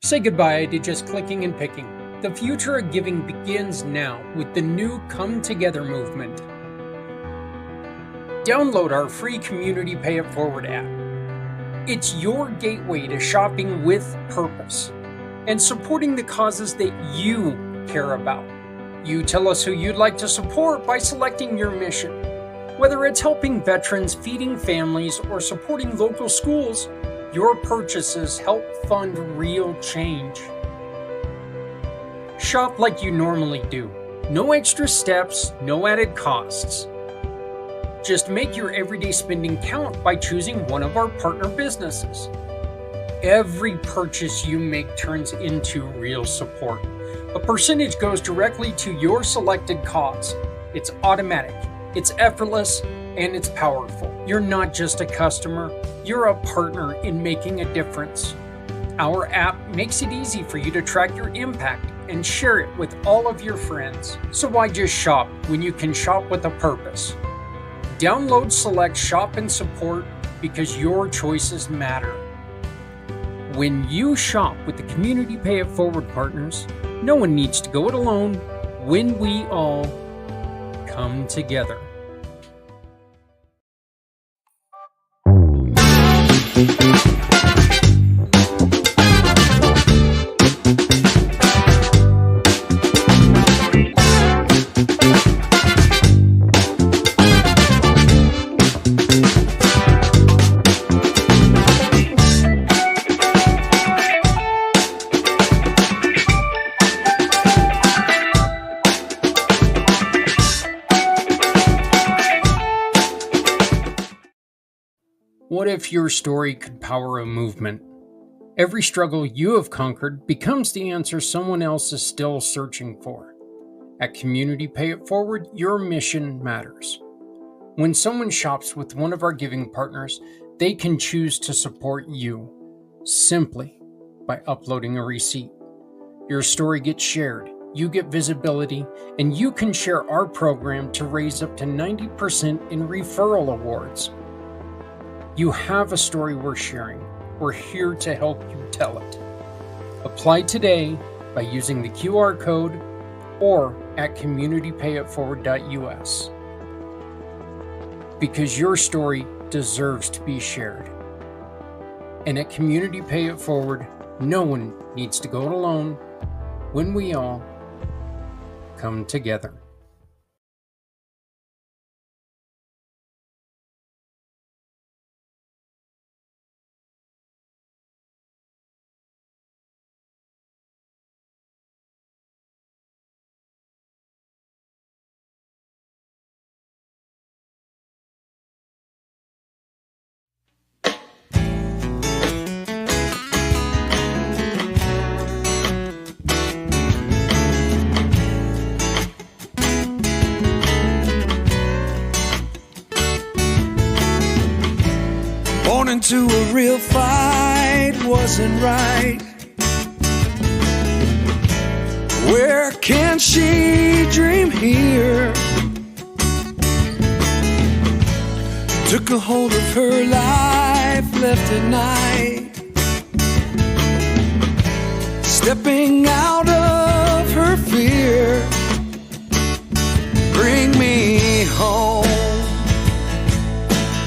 Say goodbye to just clicking and picking. The future of giving begins now with the new Come Together movement. Download our free Community Pay It Forward app. It's your gateway to shopping with purpose and supporting the causes that you care about. You tell us who you'd like to support by selecting your mission. Whether it's helping veterans, feeding families, or supporting local schools, your purchases help fund real change. Shop like you normally do. No extra steps, no added costs. Just make your everyday spending count by choosing one of our partner businesses. Every purchase you make turns into real support. A percentage goes directly to your selected cause. It's automatic, it's effortless, and it's powerful. You're not just a customer, you're a partner in making a difference. Our app makes it easy for you to track your impact and share it with all of your friends. So why just shop when you can shop with a purpose? Download, select, shop, and support because your choices matter. When you shop with the Community Pay It Forward partners, no one needs to go it alone when we all come together. What if your story could power a movement? Every struggle you have conquered becomes the answer someone else is still searching for. At Community Pay It Forward, your mission matters. When someone shops with one of our giving partners, they can choose to support you simply by uploading a receipt. Your story gets shared, you get visibility, and you can share our program to raise up to 90% in referral awards. You have a story worth sharing. We're here to help you tell it. Apply today by using the QR code or at communitypayitforward.us. Because your story deserves to be shared. And at Community Pay It Forward, no one needs to go it alone when we all come together. Born into a real fight wasn't right. Where can she dream here? Took a hold of her life, left at night, stepping out of her fear. Bring me home.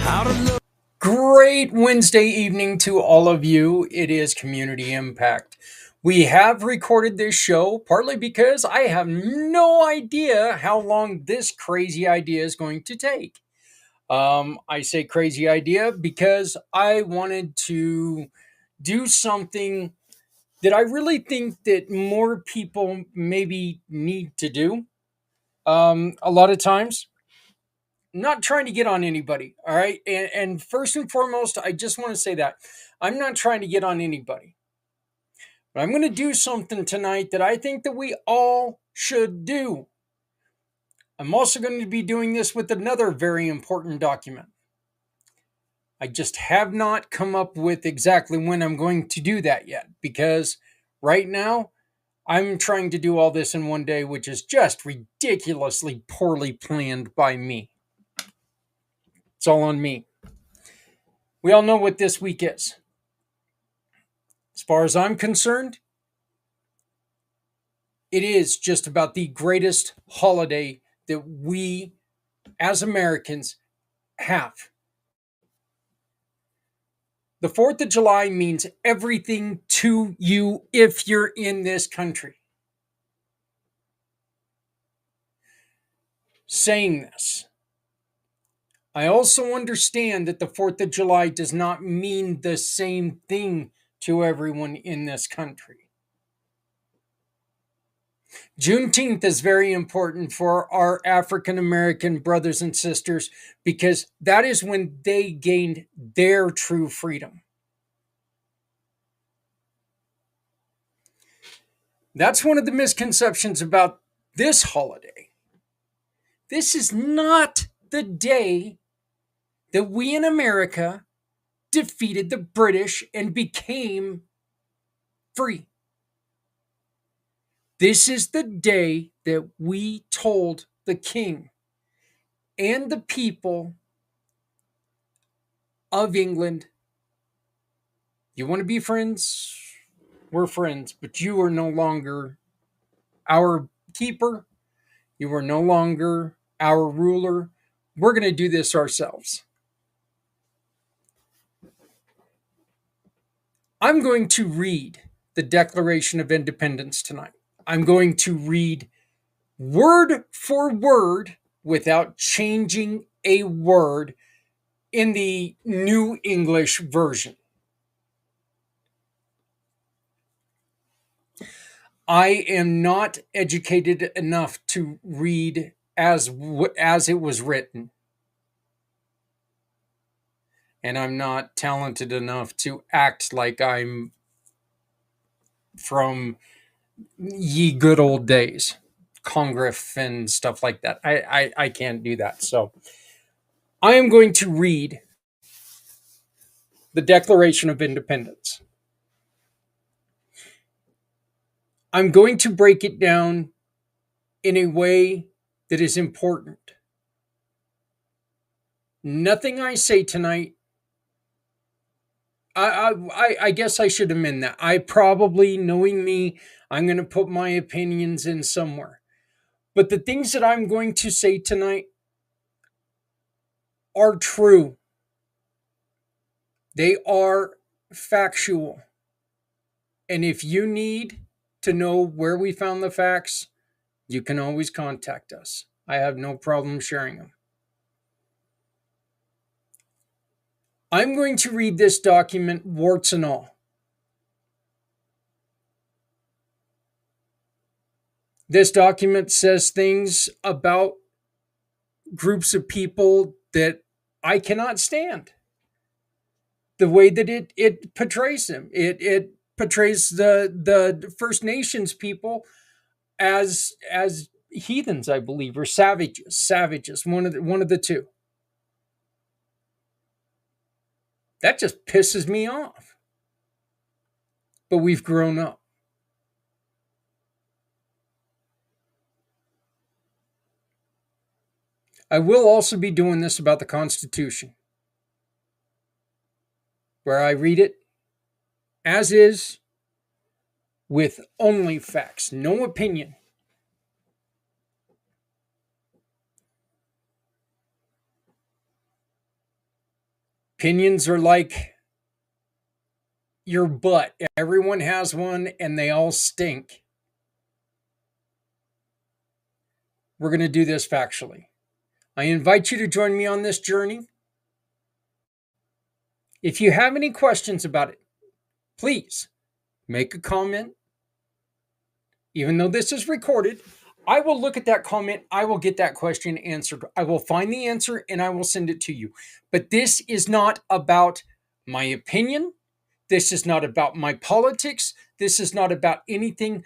How to look. Great Wednesday evening to all of you. It is Community IMpACT. We have recorded this show partly because I have no idea how long this crazy idea is going to take. I say crazy idea because I wanted to do something that I really think that more people maybe need to do. A lot of times, not trying to get on anybody, all right? And first and foremost, I just want to say that I'm not trying to get on anybody. But I'm going to do something tonight that I think that we all should do. I'm also going to be doing this with another very important document. I just have not come up with exactly when I'm going to do that yet, because right now I'm trying to do all this in one day, which is just ridiculously poorly planned by me. It's all on me. We all know what this week is. As far as I'm concerned, It is just about the greatest holiday that we as Americans have. The 4th of July means everything to you if you're in this country. Saying this, I also understand that the 4th of July does not mean the same thing to everyone in this country. Juneteenth is very important for our African American brothers and sisters because that is when they gained their true freedom. That's one of the misconceptions about this holiday. This is not the day that we in America defeated the British and became free. This is the day that we told the king and the people of England, you want to be friends? We're friends, but you are no longer our keeper. You are no longer our ruler. We're going to do this ourselves. I'm going to read the Declaration of Independence tonight. I'm going to read word for word without changing a word in the New English Version. I am not educated enough to read as it was written. And I'm not talented enough to act like I'm from ye good old days, Congress and stuff like that. I can't do that. So I am going to read the Declaration of Independence. I'm going to break it down in a way that is important. Nothing I say tonight, I guess I should amend that. I probably, knowing me, I'm going to put my opinions in somewhere. But the things that I'm going to say tonight are true. They are factual. And if you need to know where we found the facts, you can always contact us. I have no problem sharing them. I'm going to read this document, warts and all. This document says things about groups of people that I cannot stand. The way that it portrays them. It portrays the First Nations people as heathens, I believe, or savages, one of the two. That just pisses me off. But we've grown up. I will also be doing this about the Constitution, where I read it as is with only facts, no opinion. Opinions are like your butt. Everyone has one and they all stink. We're going to do this factually. I invite you to join me on this journey. If you have any questions about it, please make a comment. Even though this is recorded, I will look at that comment. I will get that question answered. I will find the answer and I will send it to you. But this is not about my opinion. This is not about my politics. This is not about anything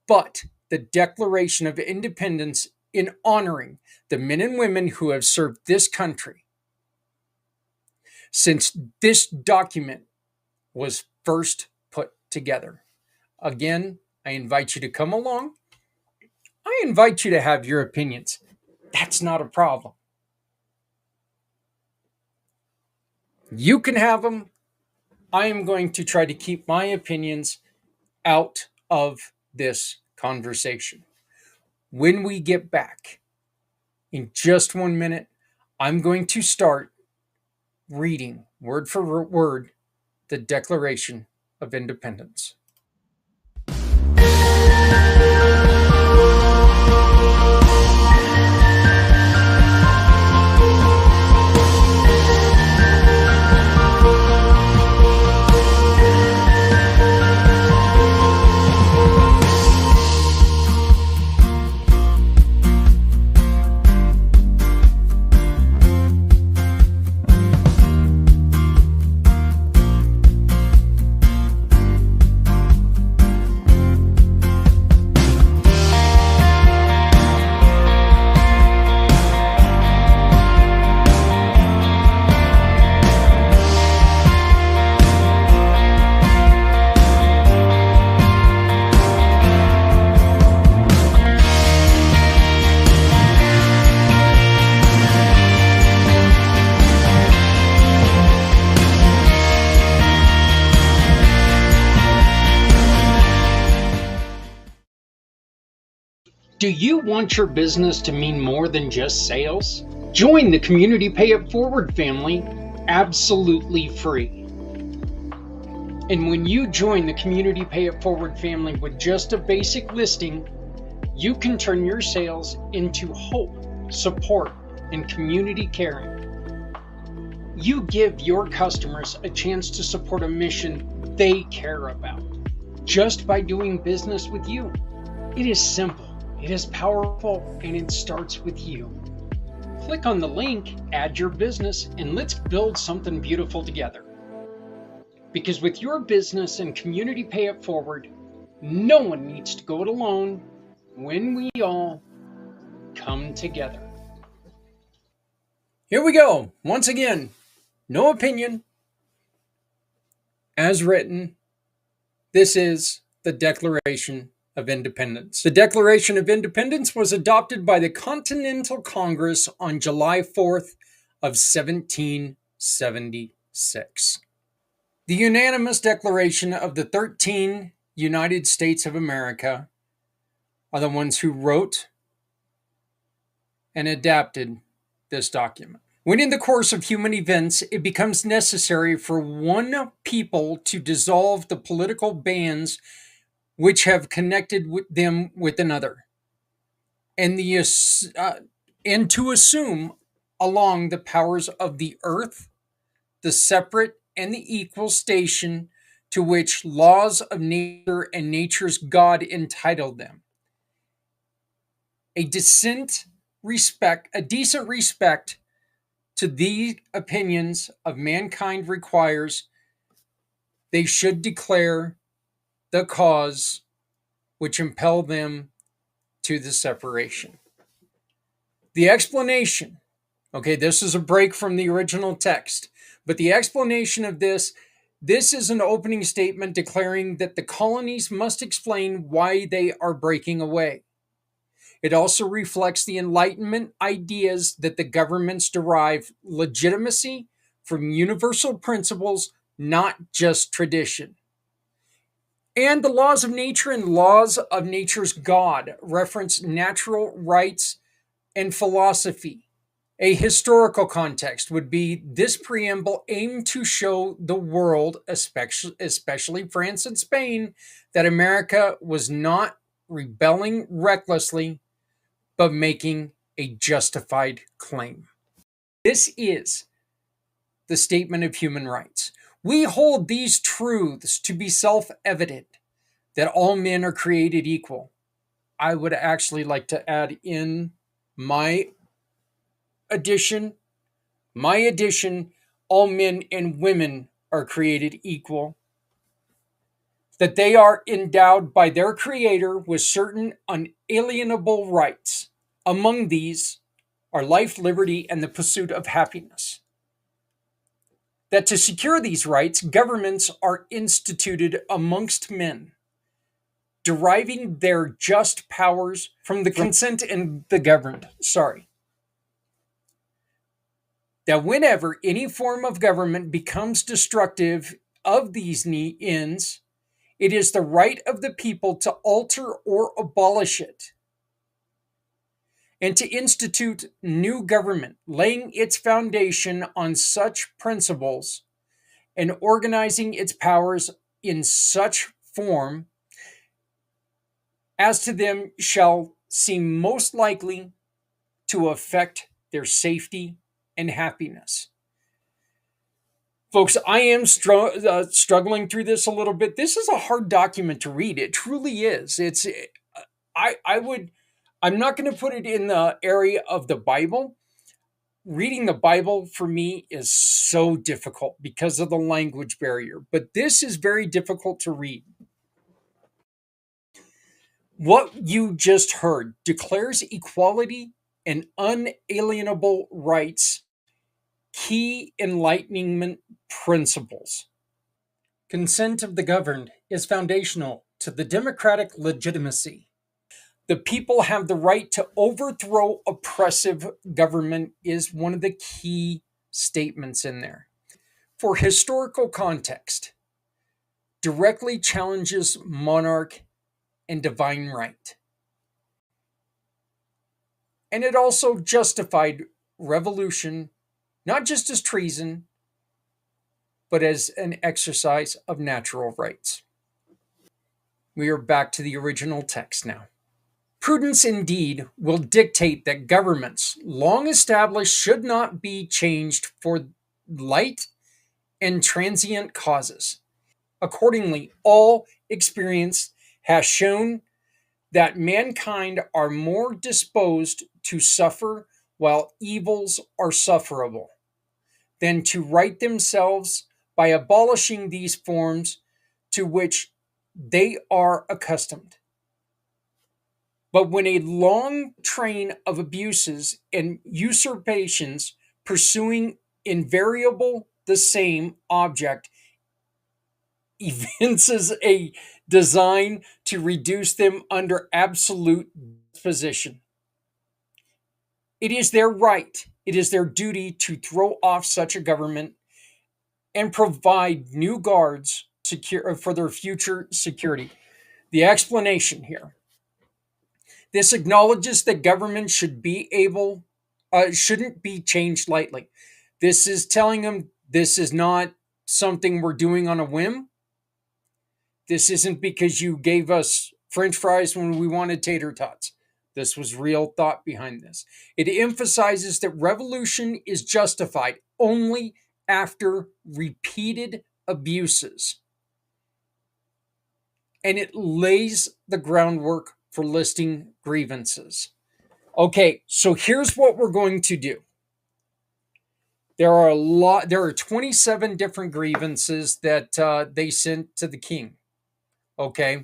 but the Declaration of Independence in honoring the men and women who have served this country since this document was first put together. Again, I invite you to come along. I invite you to have your opinions. That's not a problem. You can have them. I am going to try to keep my opinions out of this conversation. When we get back, in just 1 minute, I'm going to start reading word for word the Declaration of Independence. Do you want your business to mean more than just sales? Join the Community Pay It Forward family absolutely free. And when you join the Community Pay It Forward family with just a basic listing, you can turn your sales into hope, support, and community caring. You give your customers a chance to support a mission they care about just by doing business with you. It is simple. It is powerful, and it starts with you. Click on the link, add your business, and let's build something beautiful together. Because with your business and Community Pay It Forward, no one needs to go it alone when we all come together. Here we go. Once again, no opinion. As written, this is the Declaration of Independence. The Declaration of Independence was adopted by the Continental Congress on July 4th of 1776. The unanimous declaration of the 13 United States of America are the ones who wrote and adapted this document. When in the course of human events, it becomes necessary for one people to dissolve the political bands which have connected them with another, and to assume along the powers of the earth, the separate and the equal station to which laws of nature and nature's God entitled them. A decent respect to the opinions of mankind requires they should declare the cause which impelled them to the separation. The explanation, okay, this is a break from the original text, but the explanation of this is an opening statement declaring that the colonies must explain why they are breaking away. It also reflects the Enlightenment ideas that the governments derive legitimacy from universal principles, not just tradition. And the laws of nature and laws of nature's God reference natural rights and philosophy. A historical context would be this preamble aimed to show the world, especially France and Spain, that America was not rebelling recklessly, but making a justified claim. This is the Statement of Human Rights. We hold these truths to be self-evident, that all men are created equal. I would actually like to add in my addition, all men and women are created equal, that they are endowed by their Creator with certain unalienable rights. Among these are life, liberty, and the pursuit of happiness. That to secure these rights, governments are instituted amongst men, deriving their just powers from the consent and the governed. That whenever any form of government becomes destructive of these ends, It is the right of the people to alter or abolish it, and to institute new government, laying its foundation on such principles and organizing its powers in such form as to them shall seem most likely to affect their safety and happiness. Folks, I am struggling through this a little bit. This is a hard document to read. It truly is. I would, I'm not going to put it in the area of the Bible. Reading the Bible for me is so difficult because of the language barrier, but this is very difficult to read. What you just heard declares equality and unalienable rights, key enlightenment principles. Consent of the governed is foundational to the democratic legitimacy. The people have the right to overthrow oppressive government is one of the key statements in there. For historical context, directly challenges monarch and divine right. And it also justified revolution, not just as treason, but as an exercise of natural rights. We are back to the original text now. Prudence indeed will dictate that governments long established should not be changed for light and transient causes. Accordingly, all experience has shown that mankind are more disposed to suffer while evils are sufferable than to right themselves by abolishing these forms to which they are accustomed. But when a long train of abuses and usurpations pursuing invariable the same object evinces a design to reduce them under absolute disposition, it is their right, it is their duty to throw off such a government and provide new guards for their future security. The explanation here. This acknowledges that government shouldn't be changed lightly. This is telling them this is not something we're doing on a whim. This isn't because you gave us French fries when we wanted tater tots. This was real thought behind this. It emphasizes that revolution is justified only after repeated abuses. And it lays the groundwork for listing grievances. Okay, so here's what we're going to do. There are 27 different grievances that they sent to the king. Okay,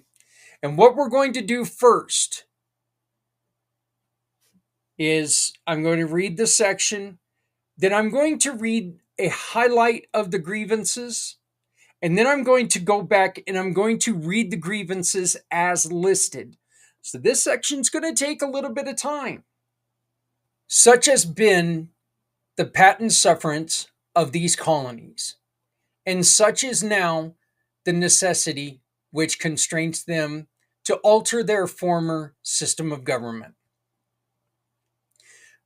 and what we're going to do first is I'm going to read the section, then I'm going to read a highlight of the grievances, and then I'm going to go back and I'm going to read the grievances as listed. So this section's going to take a little bit of time. Such has been the patent sufferance of these colonies, and such is now the necessity which constrains them to alter their former system of government.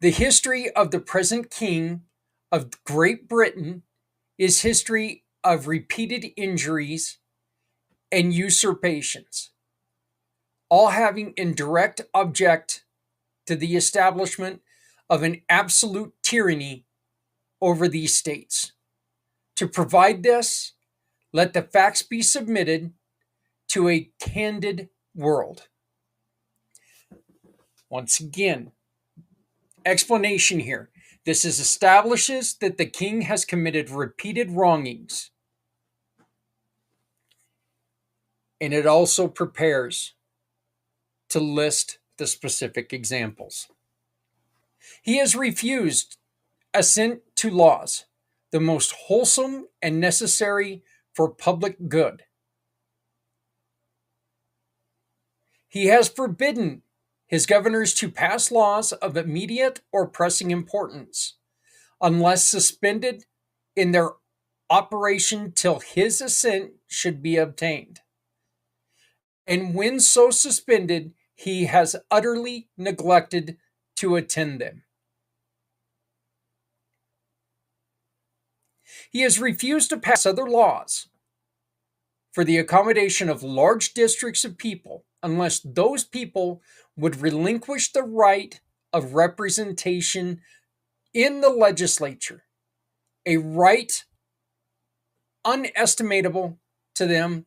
The history of the present king of Great Britain is history of repeated injuries and usurpations, all having in direct object to the establishment of an absolute tyranny over these states. To provide this, let the facts be submitted to a candid world. Once again, explanation here. This establishes that the king has committed repeated wrongings. And it also prepares to list the specific examples. He has refused assent to laws, the most wholesome and necessary for public good. He has forbidden his governors to pass laws of immediate or pressing importance, unless suspended in their operation till his assent should be obtained. and when so suspended, he has utterly neglected to attend them. He has refused to pass other laws for the accommodation of large districts of people unless those people would relinquish the right of representation in the legislature, a right unestimable to them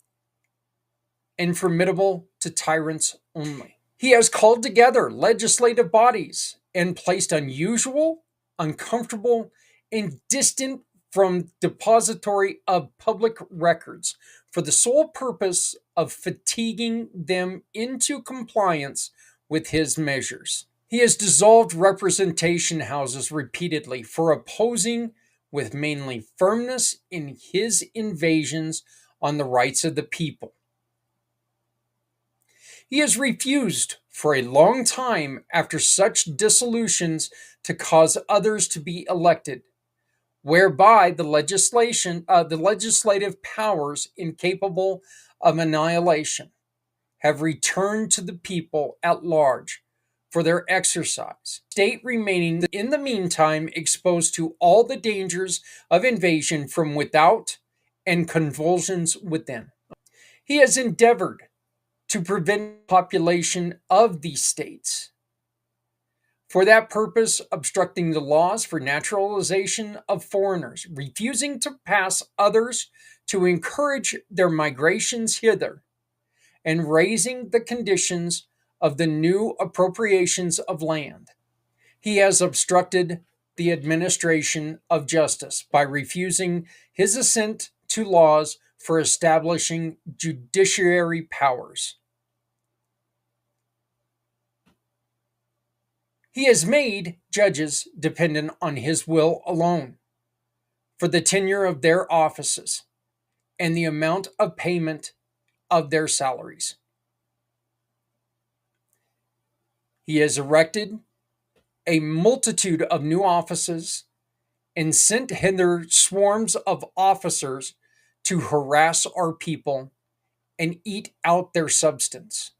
and formidable to tyrants only. He has called together legislative bodies and placed unusual, uncomfortable, and distant from depository of public records for the sole purpose of fatiguing them into compliance with his measures. He has dissolved representation houses repeatedly for opposing with mainly firmness in his invasions on the rights of the people. He has refused for a long time after such dissolutions to cause others to be elected, whereby the legislative powers incapable of annihilation have returned to the people at large for their exercise, state remaining in the meantime exposed to all the dangers of invasion from without and convulsions within. He has endeavored to prevent population of these states. For that purpose, obstructing the laws for naturalization of foreigners, refusing to pass others to encourage their migrations hither, and raising the conditions of the new appropriations of land. He has obstructed the administration of justice by refusing his assent to laws for establishing judiciary powers. He has made judges dependent on his will alone for the tenure of their offices and the amount of payment of their salaries. He has erected a multitude of new offices and sent hither swarms of officers to harass our people and eat out their substance.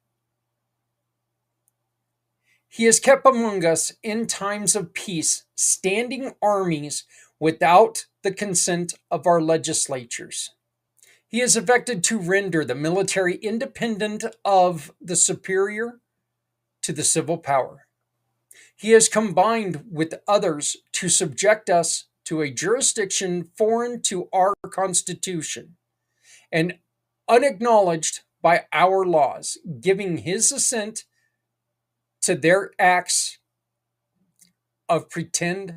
He has kept among us in times of peace standing armies without the consent of our legislatures. He has affected to render the military independent of the superior to the civil power. He has combined with others to subject us to a jurisdiction foreign to our Constitution and unacknowledged by our laws, giving his assent to their acts of pretend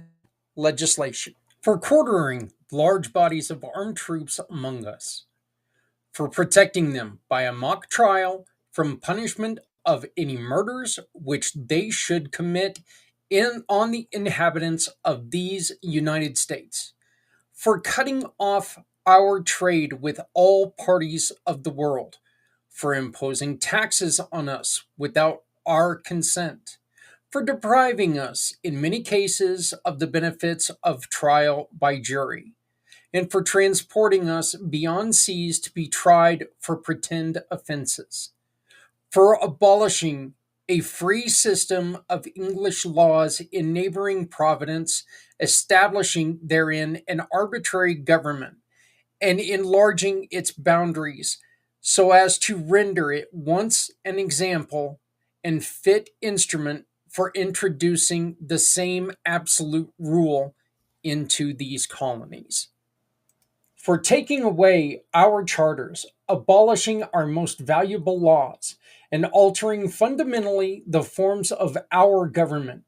legislation, for quartering large bodies of armed troops among us, for protecting them by a mock trial from punishment of any murders which they should commit on the inhabitants of these United States, for cutting off our trade with all parties of the world, for imposing taxes on us without our consent, for depriving us in many cases of the benefits of trial by jury, and for transporting us beyond seas to be tried for pretend offenses, for abolishing a free system of English laws in neighboring province, establishing therein an arbitrary government, and enlarging its boundaries so as to render it once an example and fit instrument for introducing the same absolute rule into these colonies, for taking away our charters, abolishing our most valuable laws, and altering fundamentally the forms of our government,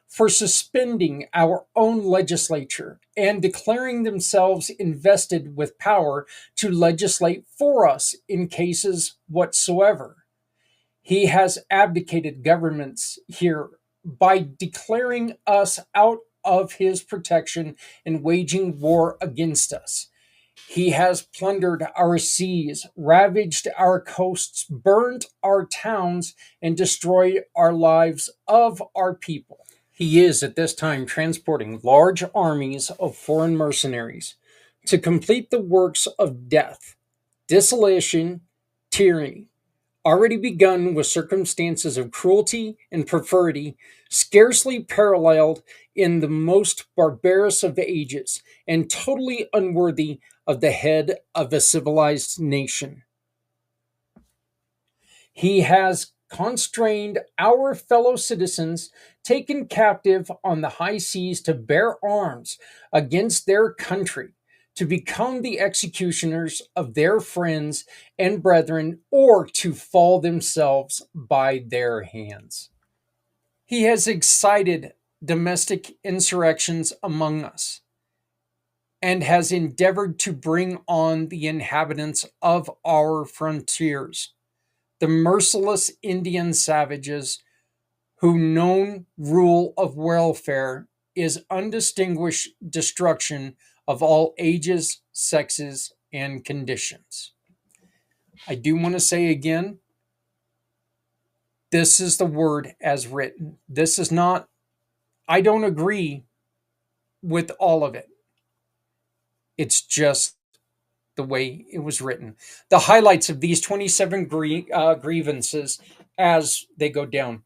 for suspending our own legislature and declaring themselves invested with power to legislate for us in cases whatsoever. He has abdicated governments here by declaring us out of his protection and waging war against us. He has plundered our seas, ravaged our coasts, burned our towns, and destroyed our lives of our people. He is at this time transporting large armies of foreign mercenaries to complete the works of death, desolation, tyranny, already begun with circumstances of cruelty and perfidy scarcely paralleled in the most barbarous of ages, and totally unworthy of the head of a civilized nation. He has constrained our fellow citizens taken captive on the high seas to bear arms against their country, to become the executioners of their friends and brethren, or to fall themselves by their hands. He has excited domestic insurrections among us, and has endeavored to bring on the inhabitants of our frontiers the merciless Indian savages whose known rule of welfare is undistinguished destruction of all ages, sexes, and conditions. I do want to say again, this is the word as written. This is not, I don't agree with all of it. It's just the way it was written. The highlights of these 27 grievances as they go down.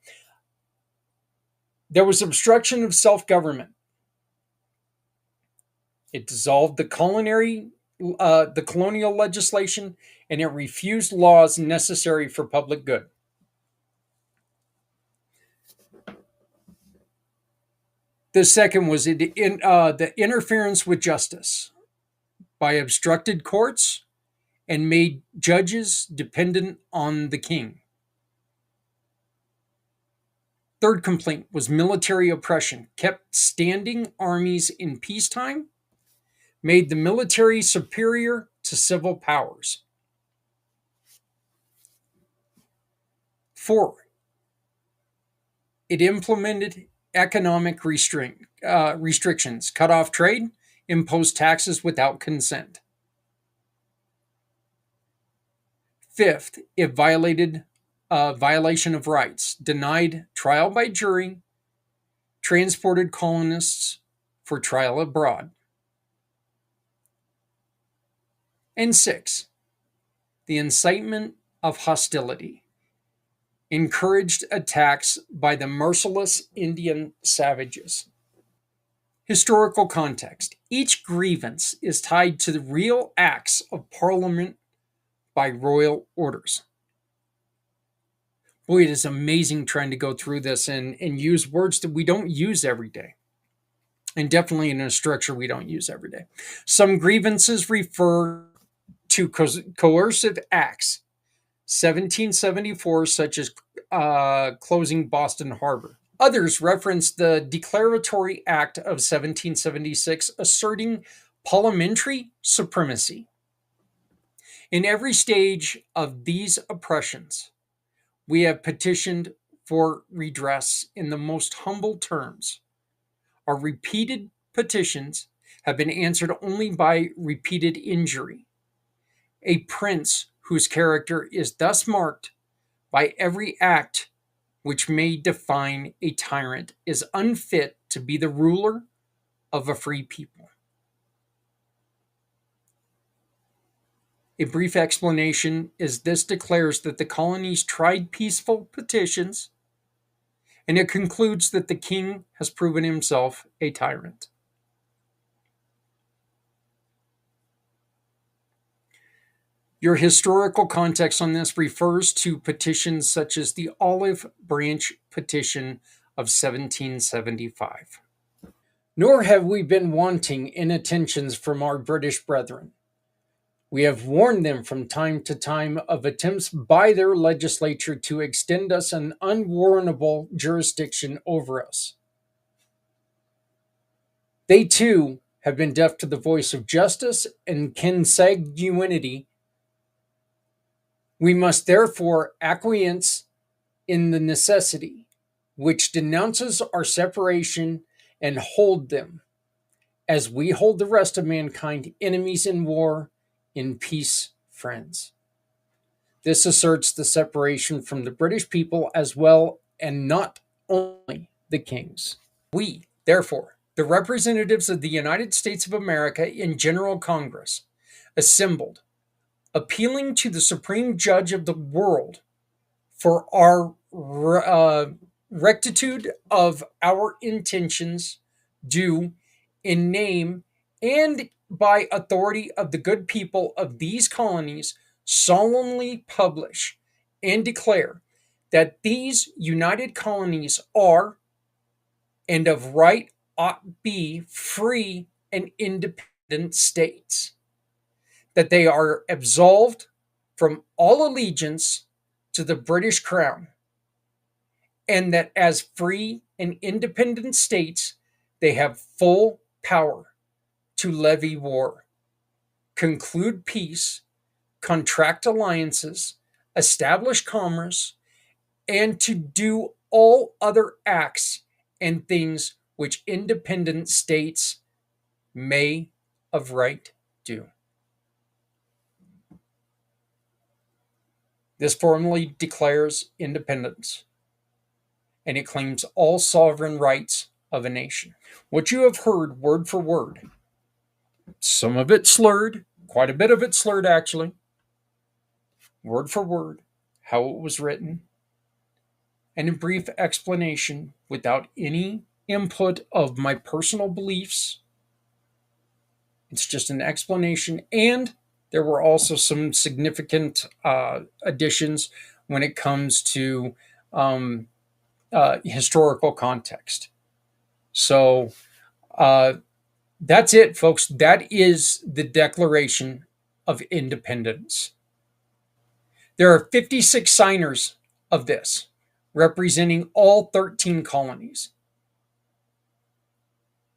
There was obstruction of self-government. It dissolved the colonial legislation, and it refused laws necessary for public good. The second was the interference with justice by obstructed courts and made judges dependent on the king. Third complaint was military oppression, kept standing armies in peacetime, made the military superior to civil powers. 4. It implemented economic restrictions, cut off trade, imposed taxes without consent. 5th, it violated violation of rights, denied trial by jury, transported colonists for trial abroad. And 6, the incitement of hostility, encouraged attacks by the merciless Indian savages. Historical context. Each grievance is tied to the real acts of Parliament by royal orders. Boy, it is amazing trying to go through this and use words that we don't use every day. And definitely in a structure we don't use every day. Some grievances refer to coercive acts. 1774, such as closing Boston Harbor. Others reference the Declaratory Act of 1776, asserting parliamentary supremacy. In every stage of these oppressions, we have petitioned for redress in the most humble terms. Our repeated petitions have been answered only by repeated injury. A prince whose character is thus marked by every act which may define a tyrant is unfit to be the ruler of a free people. A brief explanation is this declares that the colonies tried peaceful petitions, and it concludes that the king has proven himself a tyrant. Your historical context on this refers to petitions such as the Olive Branch Petition of 1775. Nor have we been wanting in attentions from our British brethren. We have warned them from time to time of attempts by their legislature to extend us an unwarrantable jurisdiction over us. They too have been deaf to the voice of justice and consanguinity. We must therefore acquiesce in the necessity which denounces our separation and hold them, as we hold the rest of mankind, enemies in war, in peace, friends. This asserts the separation from the British people as well, and not only the kings. We, therefore, the representatives of the United States of America in General Congress, assembled, appealing to the Supreme Judge of the world for our rectitude of our intentions, do in name and by authority of the good people of these colonies solemnly publish and declare that these united colonies are and of right ought be free and independent states, that they are absolved from all allegiance to the British Crown, and that as free and independent states, they have full power to levy war, conclude peace, contract alliances, establish commerce, and to do all other acts and things which independent states may of right do. This formally declares independence, and it claims all sovereign rights of a nation. What you have heard word for word, some of it slurred, quite a bit of it slurred actually, word for word, how it was written, and a brief explanation without any input of my personal beliefs. It's just an explanation, and there were also some significant additions when it comes to historical context. So that's it, folks. That is the Declaration of Independence. There are 56 signers of this, representing all 13 colonies.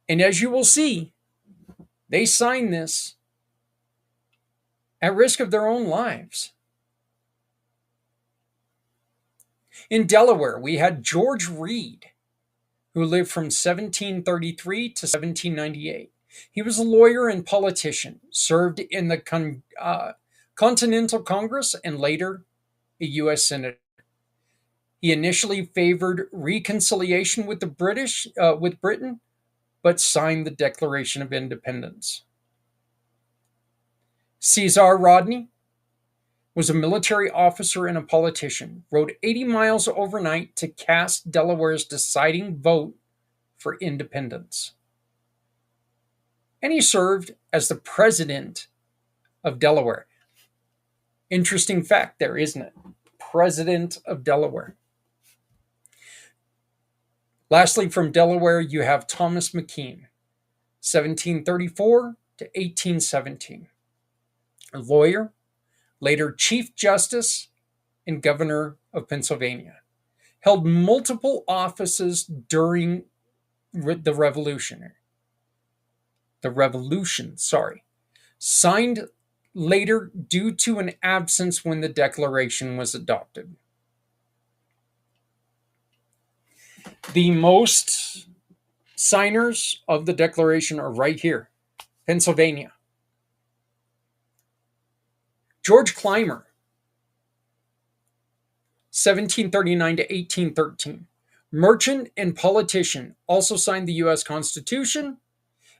And as you will see, they signed this at risk of their own lives. In Delaware, we had George Reed, who lived from 1733 to 1798. He was a lawyer and politician, served in the Continental Congress and later a U.S. Senator. He initially favored reconciliation with with Britain, but signed the Declaration of Independence. Caesar Rodney was a military officer and a politician, rode 80 miles overnight to cast Delaware's deciding vote for independence. And he served as the president of Delaware. Interesting fact there, isn't it? President of Delaware. Lastly, from Delaware, you have Thomas McKean, 1734 to 1817. A lawyer, later Chief Justice and Governor of Pennsylvania. Held multiple offices during the Revolution. Signed later due to an absence when the Declaration was adopted. The most signers of the Declaration are right here, Pennsylvania. George Clymer, 1739 to 1813. Merchant and politician, also signed the U.S. Constitution,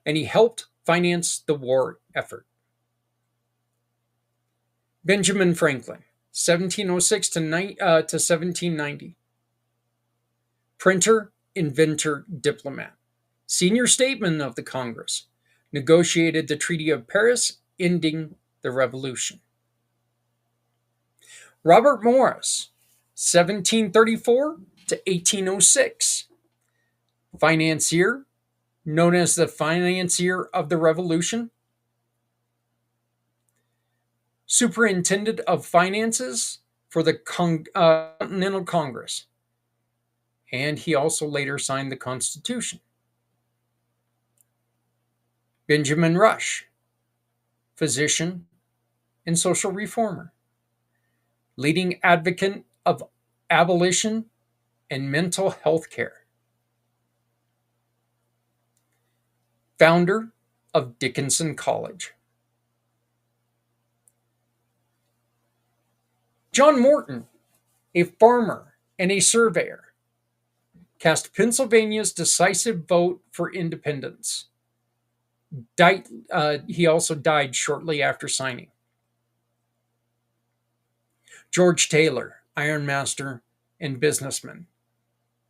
and he helped finance the war effort. Benjamin Franklin, 1706 to 1790. Printer, inventor, diplomat. Senior statesman of the Congress. Negotiated the Treaty of Paris, ending the Revolution. Robert Morris, 1734 to 1806. Financier, known as the financier of the Revolution. Superintendent of finances for the Continental Congress. And he also later signed the Constitution. Benjamin Rush, physician and social reformer. Leading advocate of abolition and mental health care. Founder of Dickinson College. John Morton, a farmer and a surveyor, cast Pennsylvania's decisive vote for independence. He also died shortly after signing. George Taylor, ironmaster, and businessman.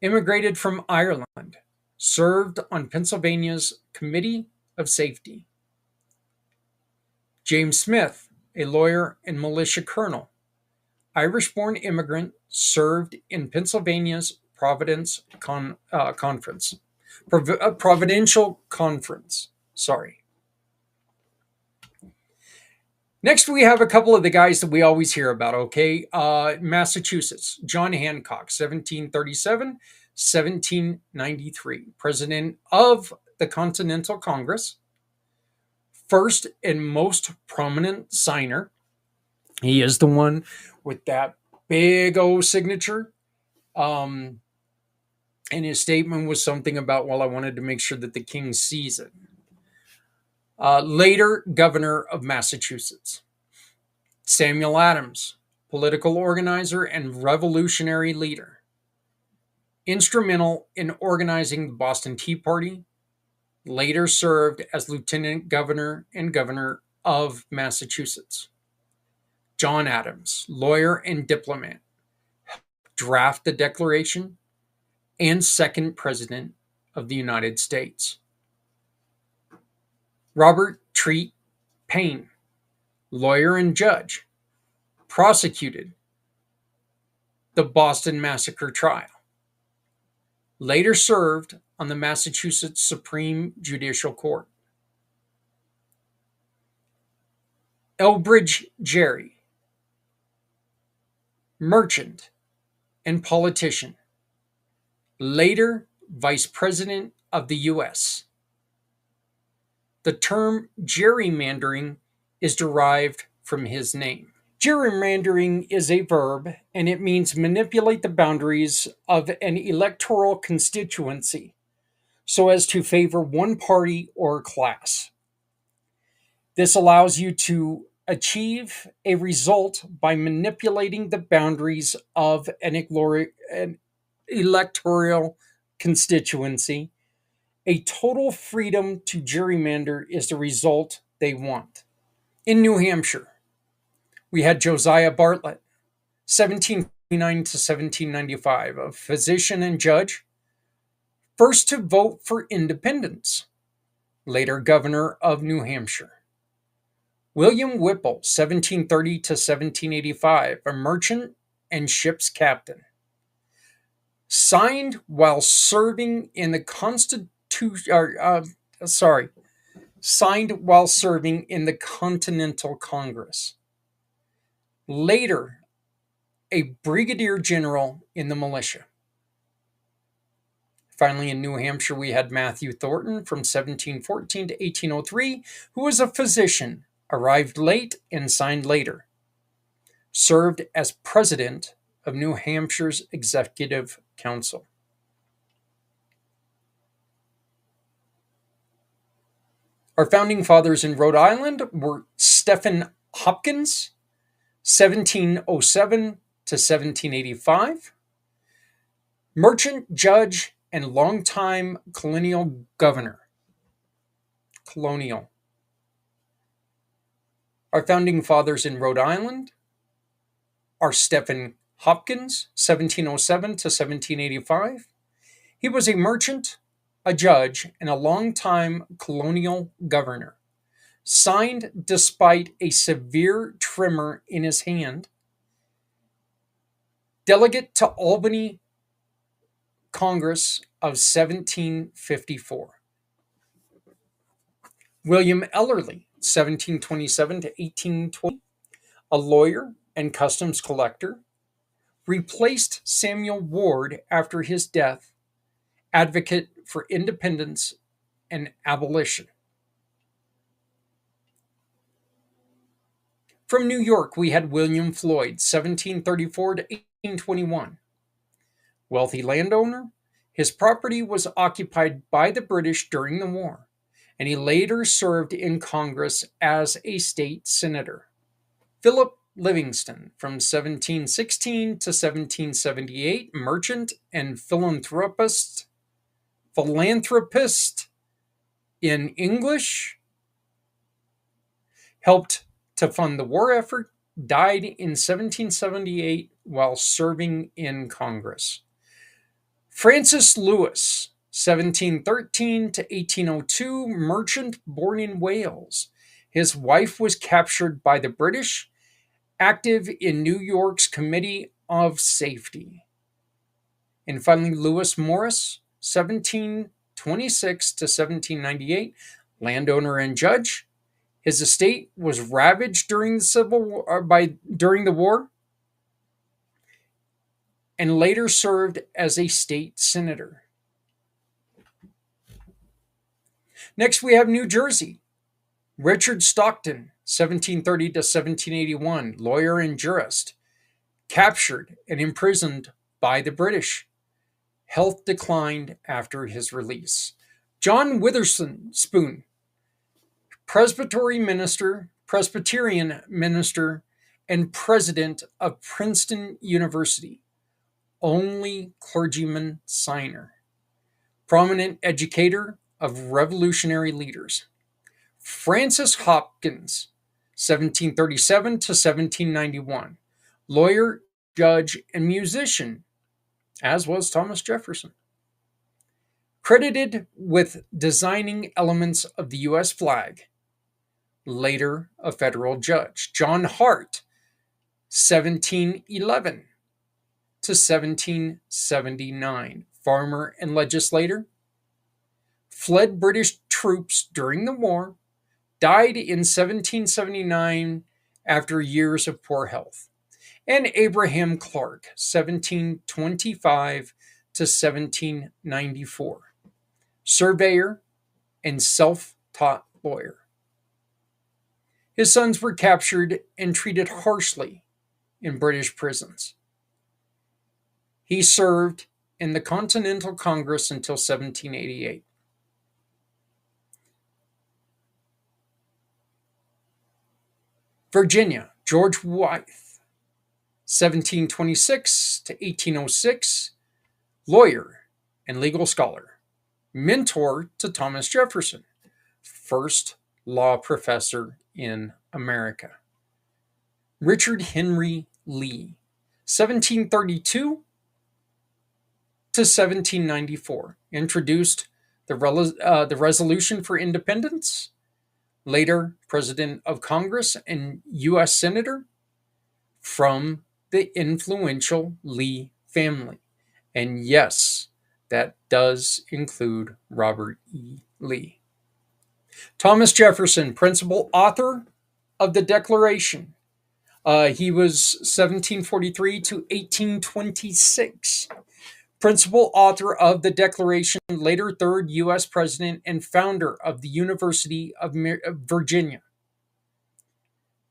Immigrated from Ireland, served on Pennsylvania's Committee of Safety. James Smith, a lawyer and militia colonel, Irish born immigrant, served in Pennsylvania's Providential Conference. Sorry. Next, we have a couple of the guys that we always hear about, okay? Massachusetts, John Hancock, 1737, 1793, president of the Continental Congress, first and most prominent signer. He is the one with that big O signature. And his statement was something about, well, I wanted to make sure that the king sees it. Later, governor of Massachusetts. Samuel Adams, political organizer and revolutionary leader. Instrumental in organizing the Boston Tea Party. Later served as lieutenant governor and governor of Massachusetts. John Adams, lawyer and diplomat, draft the Declaration, and second president of the United States. Robert Treat Paine, lawyer and judge, prosecuted the Boston Massacre trial. Later served on the Massachusetts Supreme Judicial Court. Elbridge Gerry, merchant and politician, later Vice President of the U.S. The term gerrymandering is derived from his name. Gerrymandering is a verb, and it means manipulate the boundaries of an electoral constituency so as to favor one party or class. This allows you to achieve a result by manipulating the boundaries of an electoral constituency. A total freedom to gerrymander is the result they want. In New Hampshire, we had Josiah Bartlett, 1729 to 1795, a physician and judge, first to vote for independence, later governor of New Hampshire. William Whipple, 1730 to 1785, a merchant and ship's captain. Signed while serving in the Continental Congress. Later, a brigadier general in the militia. Finally, in New Hampshire, we had Matthew Thornton from 1714 to 1803, who was a physician, arrived late and signed later. Served as president of New Hampshire's Executive Council. Our founding fathers in Rhode Island were Stephen Hopkins, 1707 to 1785, merchant, judge, and longtime colonial governor. Our founding fathers in Rhode Island are Stephen Hopkins, 1707 to 1785. He was a merchant, a judge, and a longtime colonial governor. Signed despite a severe tremor in his hand. Delegate to Albany Congress of 1754. William Ellerly, 1727 to 1820, a lawyer and customs collector, replaced Samuel Ward after his death, advocate for independence and abolition. From New York, we had William Floyd, 1734 to 1821. Wealthy landowner, his property was occupied by the British during the war, and he later served in Congress as a state senator. Philip Livingston, from 1716 to 1778, merchant and philanthropist in English, helped to fund the war effort, died in 1778 while serving in Congress. Francis Lewis, 1713 to 1802, merchant born in Wales. His wife was captured by the British, active in New York's Committee of Safety. And finally, Lewis Morris, 1726 to 1798, landowner and judge. His estate was ravaged during the war, and later served as a state senator. Next, we have New Jersey. Richard Stockton, 1730 to 1781, lawyer and jurist, captured and imprisoned by the British. Health declined after his release. John Witherspoon, Presbyterian minister, and president of Princeton University, only clergyman signer, prominent educator of revolutionary leaders. Francis Hopkins, 1737 to 1791, lawyer, judge, and musician, as was Thomas Jefferson. Credited with designing elements of the U.S. flag, later a federal judge. John Hart, 1711 to 1779, farmer and legislator, fled British troops during the war, died in 1779 after years of poor health. And Abraham Clark, 1725 to 1794, surveyor and self-taught lawyer. His sons were captured and treated harshly in British prisons. He served in the Continental Congress until 1788. Virginia, George Wythe, 1726 to 1806, lawyer and legal scholar, mentor to Thomas Jefferson, first law professor in America. Richard Henry Lee, 1732 to 1794, introduced the Resolution for Independence, later President of Congress and U.S. Senator, from the influential Lee family. And yes, that does include Robert E. Lee. Thomas Jefferson, principal author of the Declaration. He was 1743 to 1826. Principal author of the Declaration, later third U.S. President and founder of the University of Virginia.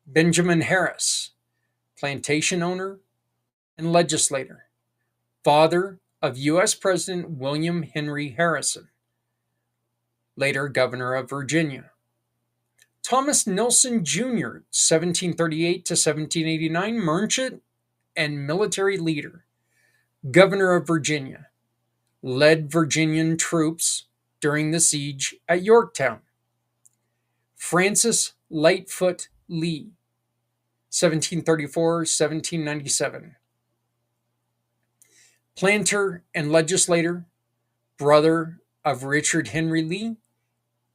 Benjamin Harris, plantation owner and legislator, father of U.S. President William Henry Harrison, later governor of Virginia. Thomas Nelson Jr., 1738 to 1789, merchant and military leader, governor of Virginia, led Virginian troops during the siege at Yorktown. Francis Lightfoot Lee, 1734-1797, planter and legislator, brother of Richard Henry Lee,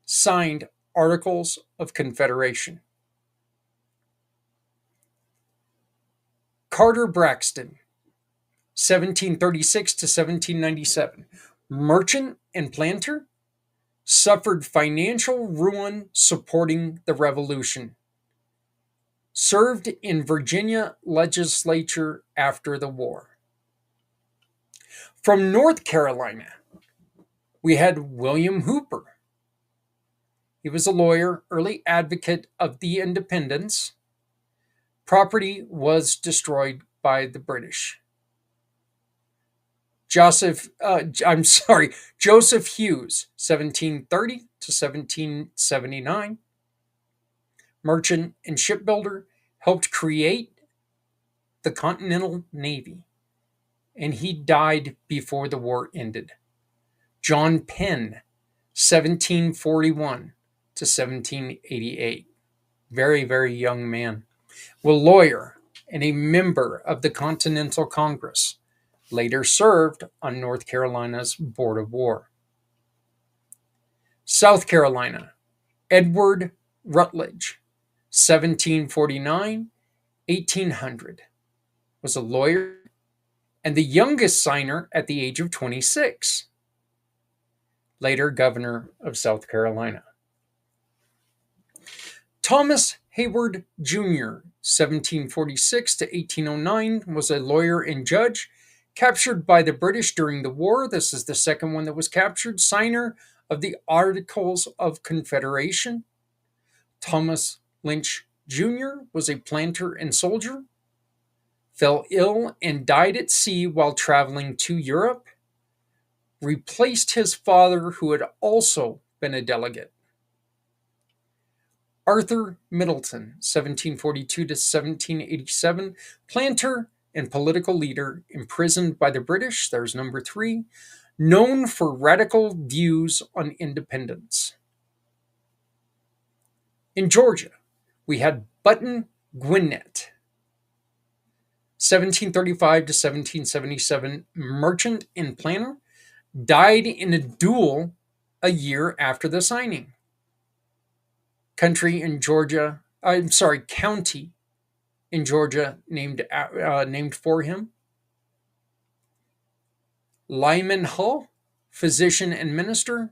signed Articles of Confederation. Carter Braxton, 1736 to 1797, merchant and planter, suffered financial ruin supporting the Revolution. Served in Virginia legislature after the war. From North Carolina, we had William Hooper. He was a lawyer, early advocate of the independence. Property was destroyed by the British. Joseph Hughes, 1730 to 1779, merchant and shipbuilder, helped create the Continental Navy, and he died before the war ended. John Penn, 1741 to 1788, very, very young man. A lawyer and a member of the Continental Congress. Later served on North Carolina's Board of War. South Carolina, Edward Rutledge, 1749 1800, was a lawyer and the youngest signer at the age of 26. Later governor of South Carolina. Thomas Hayward Jr., 1746 to 1809, was a lawyer and judge captured by the British during the war. This is the second one that was captured. Signer of the Articles of Confederation. Thomas Lynch Jr. was a planter and soldier. Fell ill and died at sea while traveling to Europe. Replaced his father, who had also been a delegate. Arthur Middleton, 1742 to 1787, planter and political leader, imprisoned by the British. There's number 3. Known for radical views on independence. In Georgia, we had Button Gwinnett, 1735 to 1777, merchant and planter, died in a duel a year after the signing. County in Georgia named for him. Lyman Hall, physician and minister,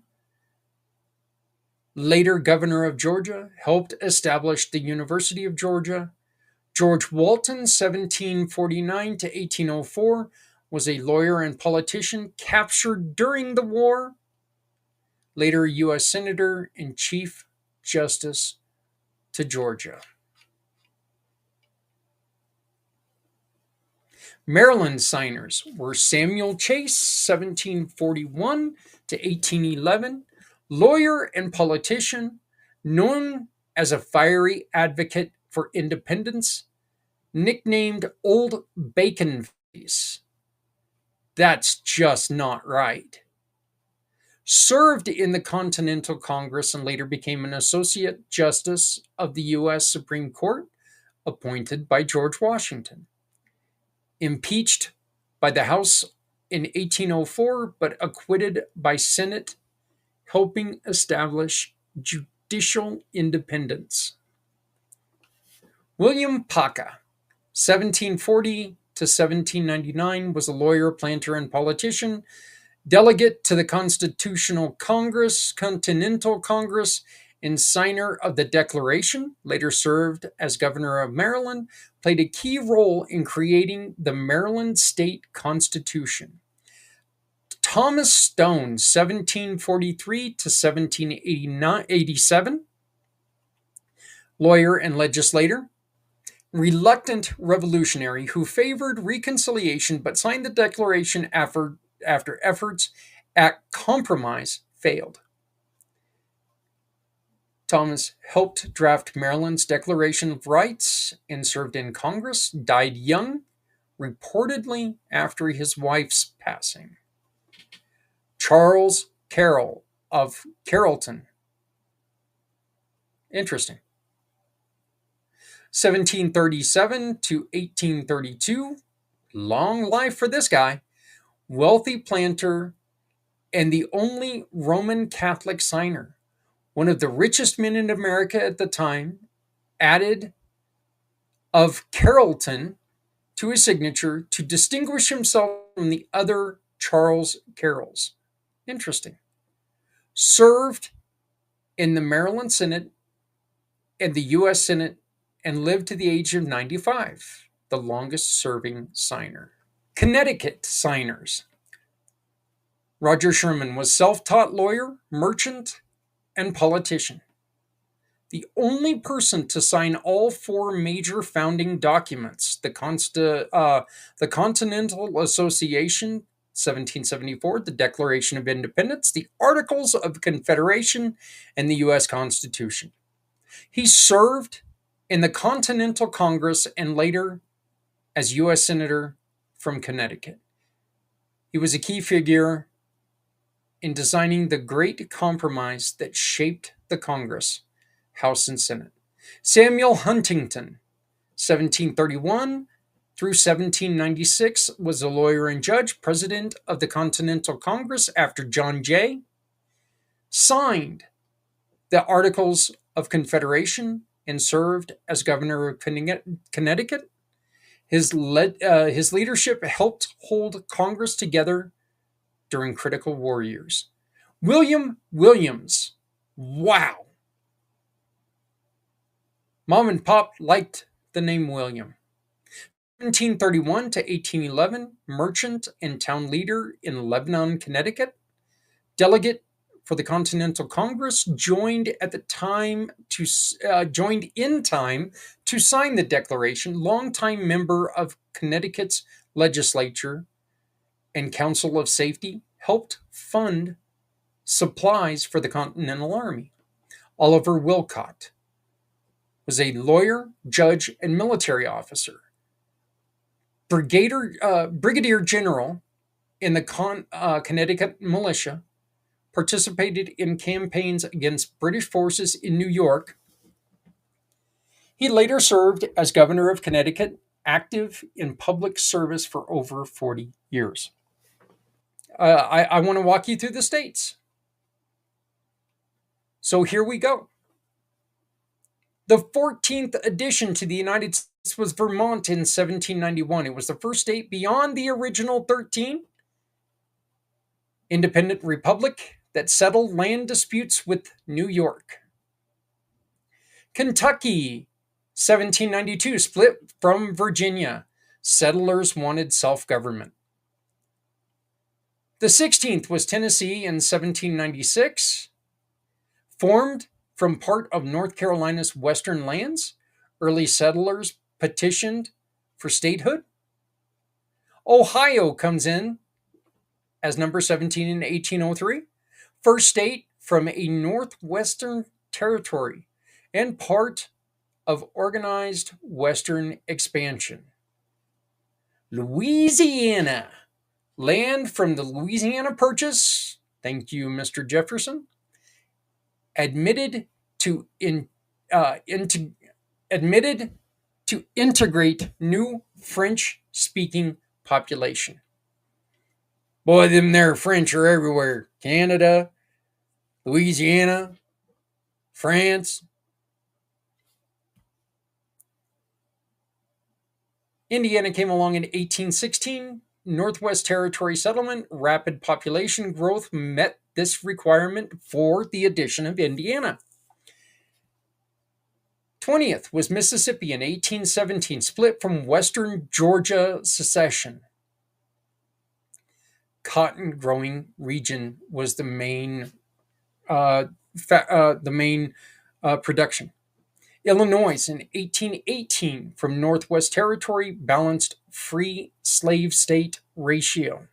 later governor of Georgia, helped establish the University of Georgia. George Walton, 1749 to 1804, was a lawyer and politician captured during the war. Later U.S. Senator and Chief Justice to Georgia. Maryland signers were Samuel Chase, 1741 to 1811, lawyer and politician, known as a fiery advocate for independence, nicknamed Old Bacon Face. That's just not right. Served in the Continental Congress and later became an Associate Justice of the U.S. Supreme Court, appointed by George Washington. Impeached by the House in 1804, but acquitted by Senate, helping establish judicial independence. William Paca, 1740 to 1799, was a lawyer, planter, and politician, delegate to the Continental Congress, and signer of the Declaration, later served as governor of Maryland, played a key role in creating the Maryland State Constitution. Thomas Stone, 1743 to 1787, lawyer and legislator, reluctant revolutionary who favored reconciliation but signed the Declaration after efforts at compromise failed. Thomas helped draft Maryland's Declaration of Rights and served in Congress, died young, reportedly after his wife's passing. Charles Carroll of Carrollton. Interesting. 1737 to 1832. Long life for this guy. Wealthy planter and the only Roman Catholic signer. One of the richest men in America at the time, added of Carrollton to his signature to distinguish himself from the other Charles Carrolls. Interesting. Served in the Maryland Senate and the U.S. Senate and lived to the age of 95, the longest serving signer. Connecticut signers. Roger Sherman was self-taught lawyer, merchant, and politician. The only person to sign all 4 major founding documents, the Continental Association, 1774, the Declaration of Independence, the Articles of Confederation, and the U.S. Constitution. He served in the Continental Congress and later as U.S. Senator from Connecticut. He was a key figure in designing the Great Compromise that shaped the Congress, House and Senate. Samuel Huntington, 1731 through 1796 was a lawyer and judge, president of the Continental Congress after John Jay, signed the Articles of Confederation and served as governor of Connecticut. His leadership helped hold Congress together during critical war years. William Williams. Wow. Mom and Pop liked the name William. 1731 to 1811, merchant and town leader in Lebanon, Connecticut. Delegate for the Continental Congress, joined in time to sign the Declaration. Longtime member of Connecticut's legislature and Council of Safety, helped fund supplies for the Continental Army. Oliver Wilcott was a lawyer, judge, and military officer. Brigadier General in the Connecticut militia, participated in campaigns against British forces in New York. He later served as governor of Connecticut, active in public service for over 40 years. I want to walk you through the states. So here we go. The 14th addition to the United States was Vermont in 1791. It was the first state beyond the original 13 independent republic that settled land disputes with New York. Kentucky, 1792, split from Virginia. Settlers wanted self-government. The 16th was Tennessee in 1796, formed from part of North Carolina's western lands. Early settlers petitioned for statehood. Ohio comes in as number 17 in 1803, first state from a northwestern territory and part of organized western expansion. Louisiana, land from the Louisiana Purchase, thank you, Mr. Jefferson, admitted to integrate new French-speaking population. Boy, them there French are everywhere. Canada, Louisiana, France. Indiana came along in 1816. Northwest Territory settlement, rapid population growth met this requirement for the addition of Indiana. 20th was Mississippi in 1817, split from Western Georgia secession. Cotton growing region was the main production. Illinois in 1818 from Northwest Territory, balanced free slave state ratio.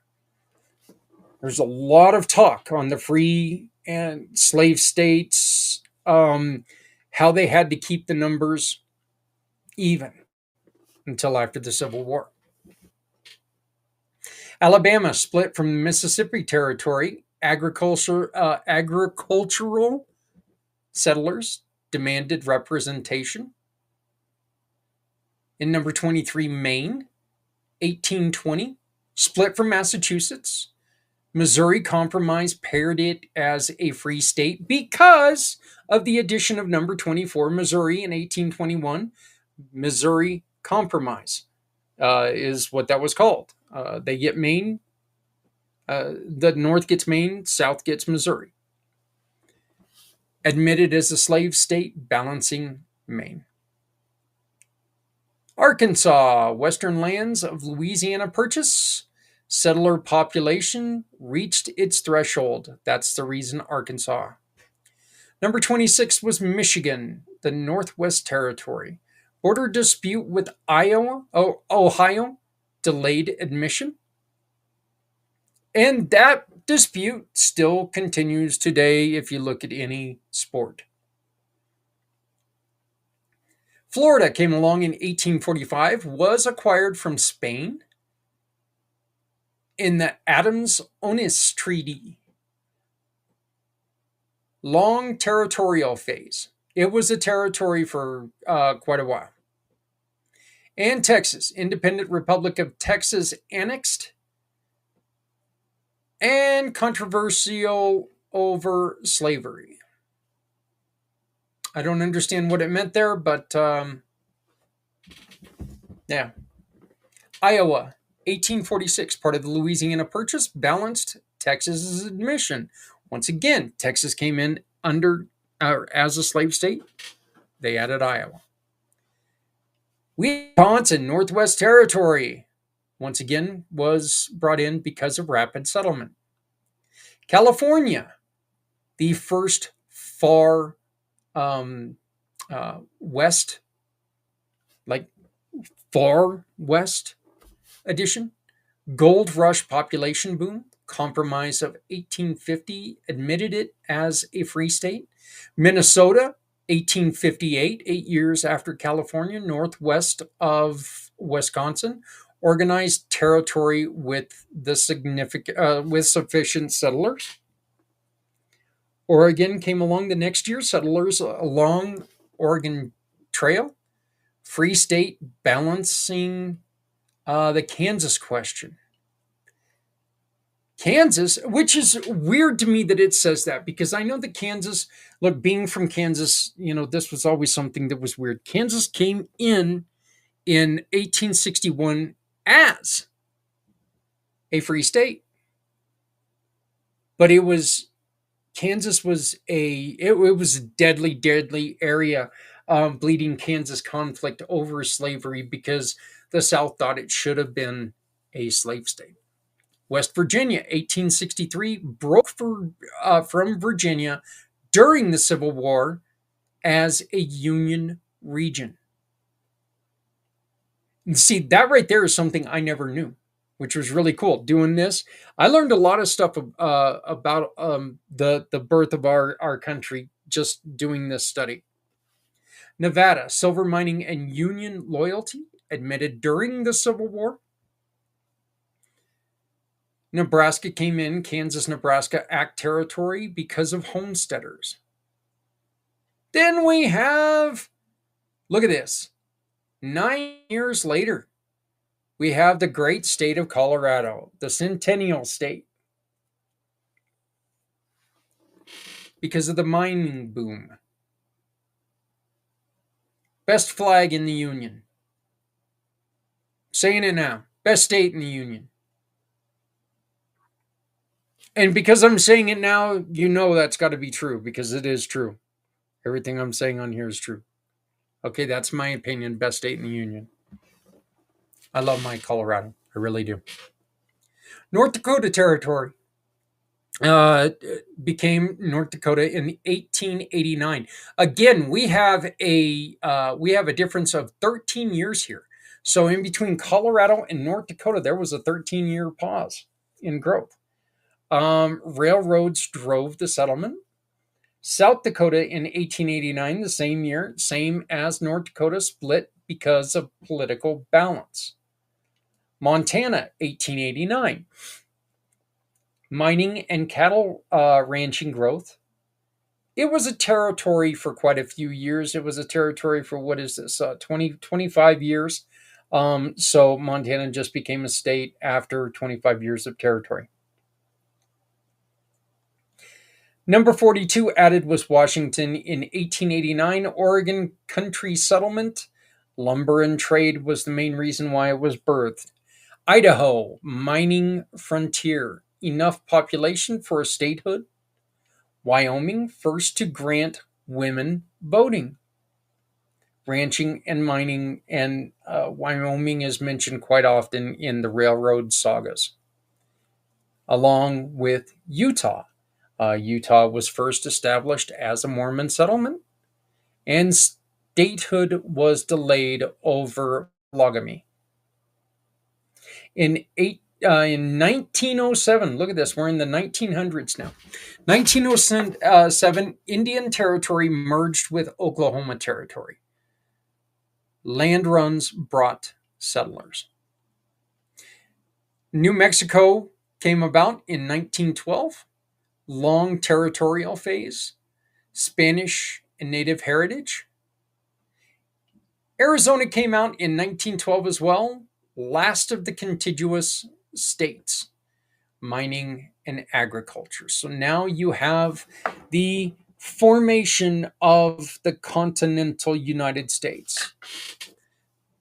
There's a lot of talk on the free and slave states, how they had to keep the numbers even until after the Civil War. Alabama split from Mississippi Territory. Agricultural settlers demanded representation. In number 23, Maine, 1820, split from Massachusetts. Missouri Compromise paired it as a free state because of the addition of number 24, Missouri, in 1821. Missouri Compromise is what that was called. They get Maine. The North gets Maine, South gets Missouri. Admitted as a slave state, balancing Maine. Arkansas, western lands of Louisiana Purchase. Settler population reached its threshold. That's the reason Arkansas. Number 26 was Michigan, the Northwest Territory. Border dispute with Ohio delayed admission. And that dispute still continues today if you look at any sport. Florida came along in 1845, was acquired from Spain in the Adams-Onis Treaty. Long territorial phase. It was a territory for quite a while. And Texas, Independent Republic of Texas annexed, and controversial over slavery. I don't understand what it meant there, but yeah. Iowa, 1846, part of the Louisiana Purchase, balanced Texas's admission. Once again, Texas came in under as a slave state. They added Iowa. Wisconsin, Northwest Territory, once again was brought in because of rapid settlement. California, the first far west, like far west edition. Gold Rush population boom. Compromise of 1850 admitted it as a free state. Minnesota, 1858, 8 years after California, northwest of Wisconsin, organized territory with with sufficient settlers. Oregon came along the next year, settlers along Oregon Trail. Free state balancing the Kansas question. Kansas, which is weird to me that it says that, because I know that Kansas, look, being from Kansas, this was always something that was weird. Kansas came in 1861 as a free state, but Kansas was it was a deadly area, bleeding Kansas conflict over slavery, because the South thought it should have been a slave state. West Virginia, 1863, broke from Virginia during the Civil War as a Union region. And see, that right there is something I never knew, which was really cool. Doing this, I learned a lot of stuff about the birth of our country just doing this study. Nevada, silver mining and Union loyalty, admitted during the Civil War. Nebraska came in, Kansas-Nebraska Act territory because of homesteaders. Then we have, look at this, 9 years later, we have the great state of Colorado, the Centennial State, because of the mining boom. Best flag in the Union. Saying it now, best state in the Union. And because I'm saying it now, that's got to be true, because it is true. Everything I'm saying on here is true. Okay, that's my opinion. Best state in the Union. I love my Colorado. I really do. North Dakota Territory became North Dakota in 1889. Again, we have a difference of 13 years here. So in between Colorado and North Dakota, there was a 13-year pause in growth. Railroads drove the settlement. South Dakota in 1889, the same year, same as North Dakota, split because of political balance. Montana, 1889. Mining and cattle ranching growth. It was a territory for quite a few years. It was a territory for, 25 years. So Montana just became a state after 25 years of territory. Number 42 added was Washington in 1889. Oregon country settlement. Lumber and trade was the main reason why it was birthed. Idaho, mining frontier. Enough population for a statehood. Wyoming, first to grant women voting. Ranching and mining, and Wyoming is mentioned quite often in the railroad sagas. Along with Utah. Utah was first established as a Mormon settlement, and statehood was delayed over polygamy. In 1907, look at this, we're in the 1900s now. 1907, Indian Territory merged with Oklahoma Territory. Land runs brought settlers. New Mexico came about in 1912. Long territorial phase, Spanish and Native heritage. Arizona came out in 1912 as well, last of the contiguous states, mining and agriculture. So now you have the formation of the continental United States.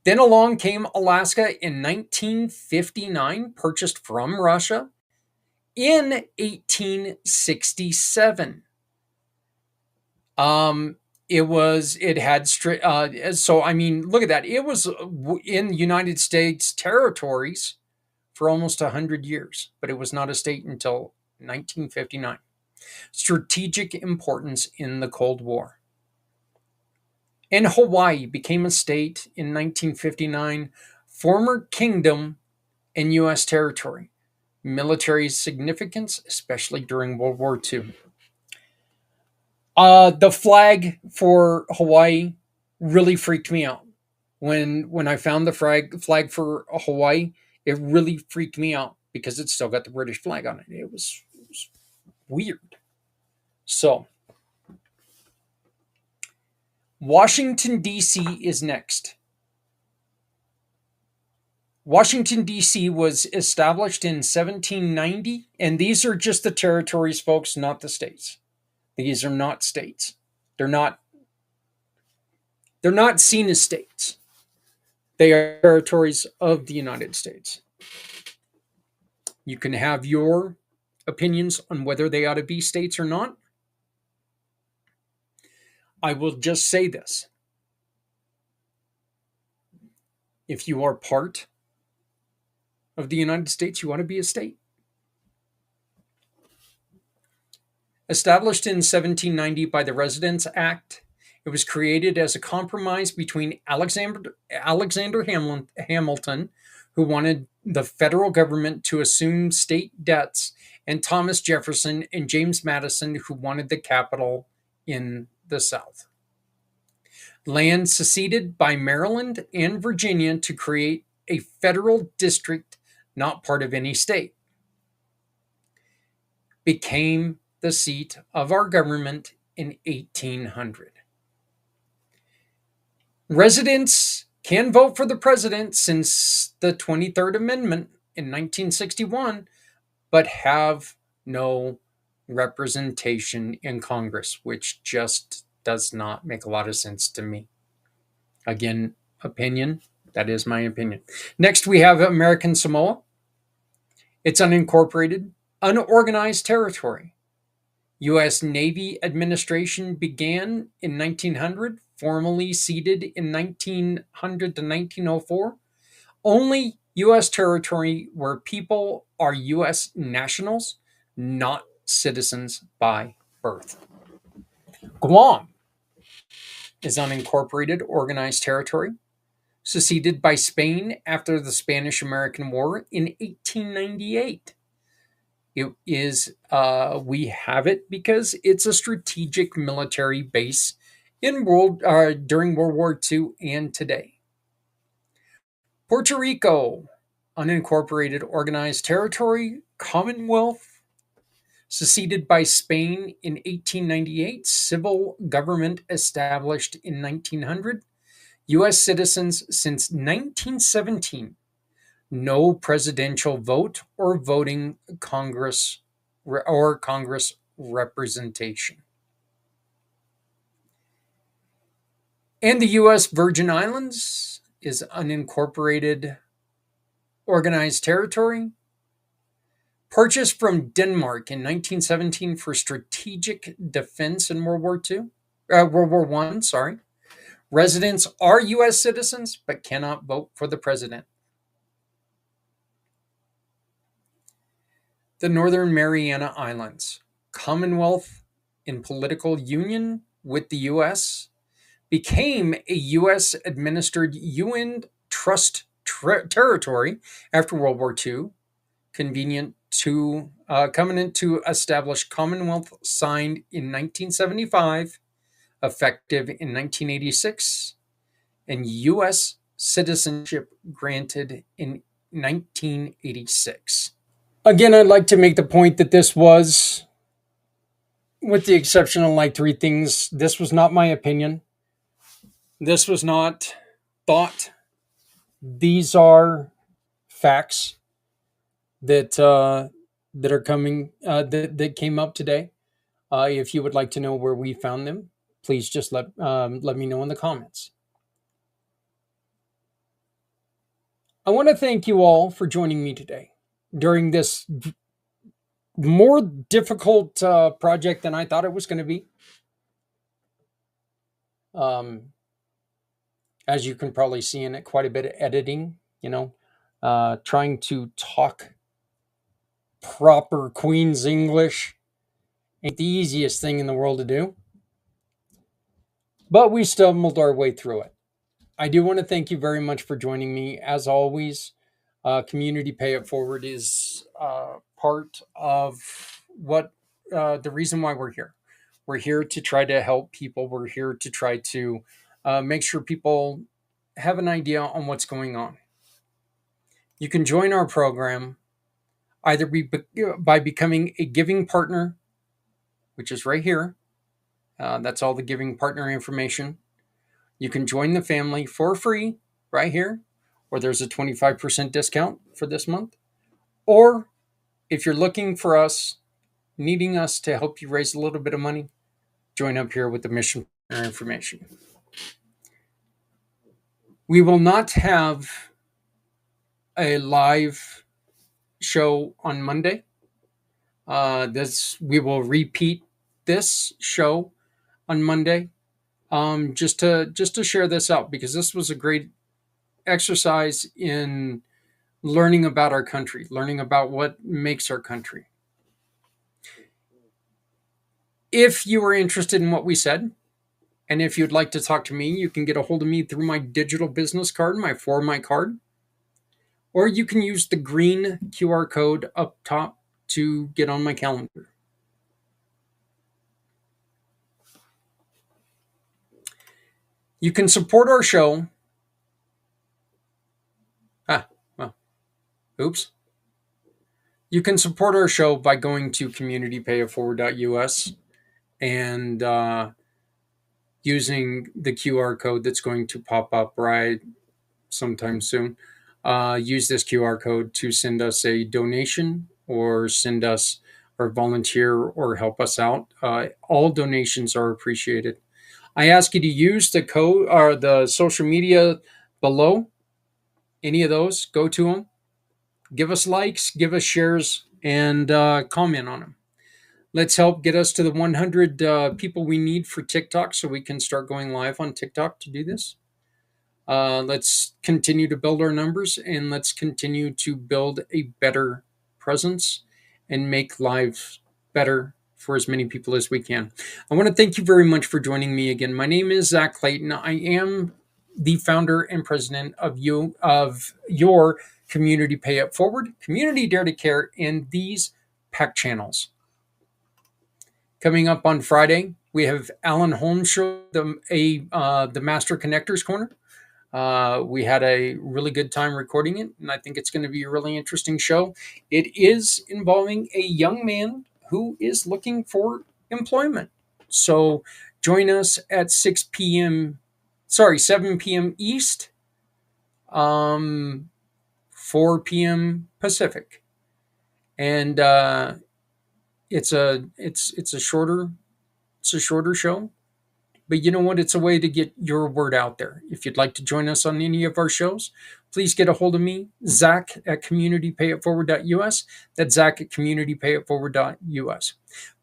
Then along came Alaska in 1959, purchased from Russia in 1867. It had so I mean, look at that. It was in United States territories for almost 100 years, but it was not a state until 1959. Strategic importance in the Cold War. And Hawaii became a state in 1959, former kingdom and U.S. territory. Military significance, especially during World War II. The flag for Hawaii really freaked me out. When I found the flag for Hawaii, it really freaked me out because it still got the British flag on it. It was weird. So, Washington, D.C. is next. Washington, D.C. was established in 1790, and these are just the territories, folks, not the states. These are not states. They're not seen as states. They are territories of the United States. You can have your opinions on whether they ought to be states or not. I will just say this. If you are part of the United States, you ought to be a state. Established in 1790 by the Residence Act, it was created as a compromise between Alexander Hamilton, who wanted the federal government to assume state debts, and Thomas Jefferson and James Madison, who wanted the capital in the South. Land seceded by Maryland and Virginia to create a federal district not part of any state. Became the seat of our government in 1800. Residents can vote for the president since the 23rd Amendment in 1961, but have no representation in Congress, which just does not make a lot of sense to me. Again, opinion. That is my opinion. Next, we have American Samoa. It's unincorporated, unorganized territory. U.S. Navy administration began in 1900, formally ceded in 1900 to 1904. Only U.S. territory where people are U.S. nationals, not citizens by birth. Guam is unincorporated, organized territory, seceded by Spain after the Spanish-American War in 1898. It is, we have it because it's a strategic military base in during World War II and today. Puerto Rico, unincorporated, organized territory, Commonwealth, seceded by Spain in 1898, civil government established in 1900, U.S. citizens since 1917. No presidential vote or voting Congress representation. And the U.S. Virgin Islands is unincorporated, organized territory, purchased from Denmark in 1917 for strategic defense in World War I. Residents are U.S. citizens but cannot vote for the president. The Northern Mariana Islands, Commonwealth in political union with the U.S., became a U.S.-administered UN trust territory after World War II, covenant to establish Commonwealth signed in 1975, effective in 1986, and U.S. citizenship granted in 1986. Again, I'd like to make the point that this was, with the exception of like three things, this was not my opinion. This was not thought. These are facts that are coming that came up today. If you would like to know where we found them, please just let me know in the comments. I want to thank you all for joining me today during this more difficult project than I thought it was going to be. Um, as you can probably see in it, quite a bit of editing, trying to talk proper Queen's English ain't the easiest thing in the world to do. But we stumbled our way through it. I do want to thank you very much for joining me. As always, Community Pay It Forward is part of what the reason why we're here. We're here to try to help people. We're here to try to make sure people have an idea on what's going on. You can join our program either by becoming a giving partner, which is right here. That's all the giving partner information. You can join the family for free right here, or there's a 25% discount for this month. Or if you're looking for us, needing us to help you raise a little bit of money, join up here with the mission partner information. We will not have a live show on Monday. We will repeat this show on Monday, just to share this out, because this was a great exercise in learning about our country, learning about what makes our country. If you are interested in what we said, and if you'd like to talk to me, you can get a hold of me through my digital business card, my For My card, or you can use the green QR code up top to get on my calendar. You can support our show. Oops. You can support our show by going to communitypayitforward.us and using the QR code that's going to pop up right sometime soon. Use this QR code to send us a donation or send us or volunteer or help us out. All donations are appreciated. I ask you to use the code or the social media below. Any of those, go to them. Give us likes, give us shares, and comment on them. Let's help get us to the 100 people we need for TikTok so we can start going live on TikTok to do this. Let's continue to build our numbers, and let's continue to build a better presence and make lives better for as many people as we can. I want to thank you very much for joining me again. My name is Zach Clayton. I am the founder and president of your Community Pay It Forward, Community Dare to Care, and these PAC channels. Coming up on Friday, we have Alan Holmes show the Master Connectors Corner. We had a really good time recording it, and I think it's going to be a really interesting show. It is involving a young man who is looking for employment. So join us at 7 p.m. East, 4 p.m. Pacific, and it's a shorter show. But you know what? It's a way to get your word out there. If you'd like to join us on any of our shows, please get a hold of me, Zach at communitypayitforward.us. That's Zach at communitypayitforward.us.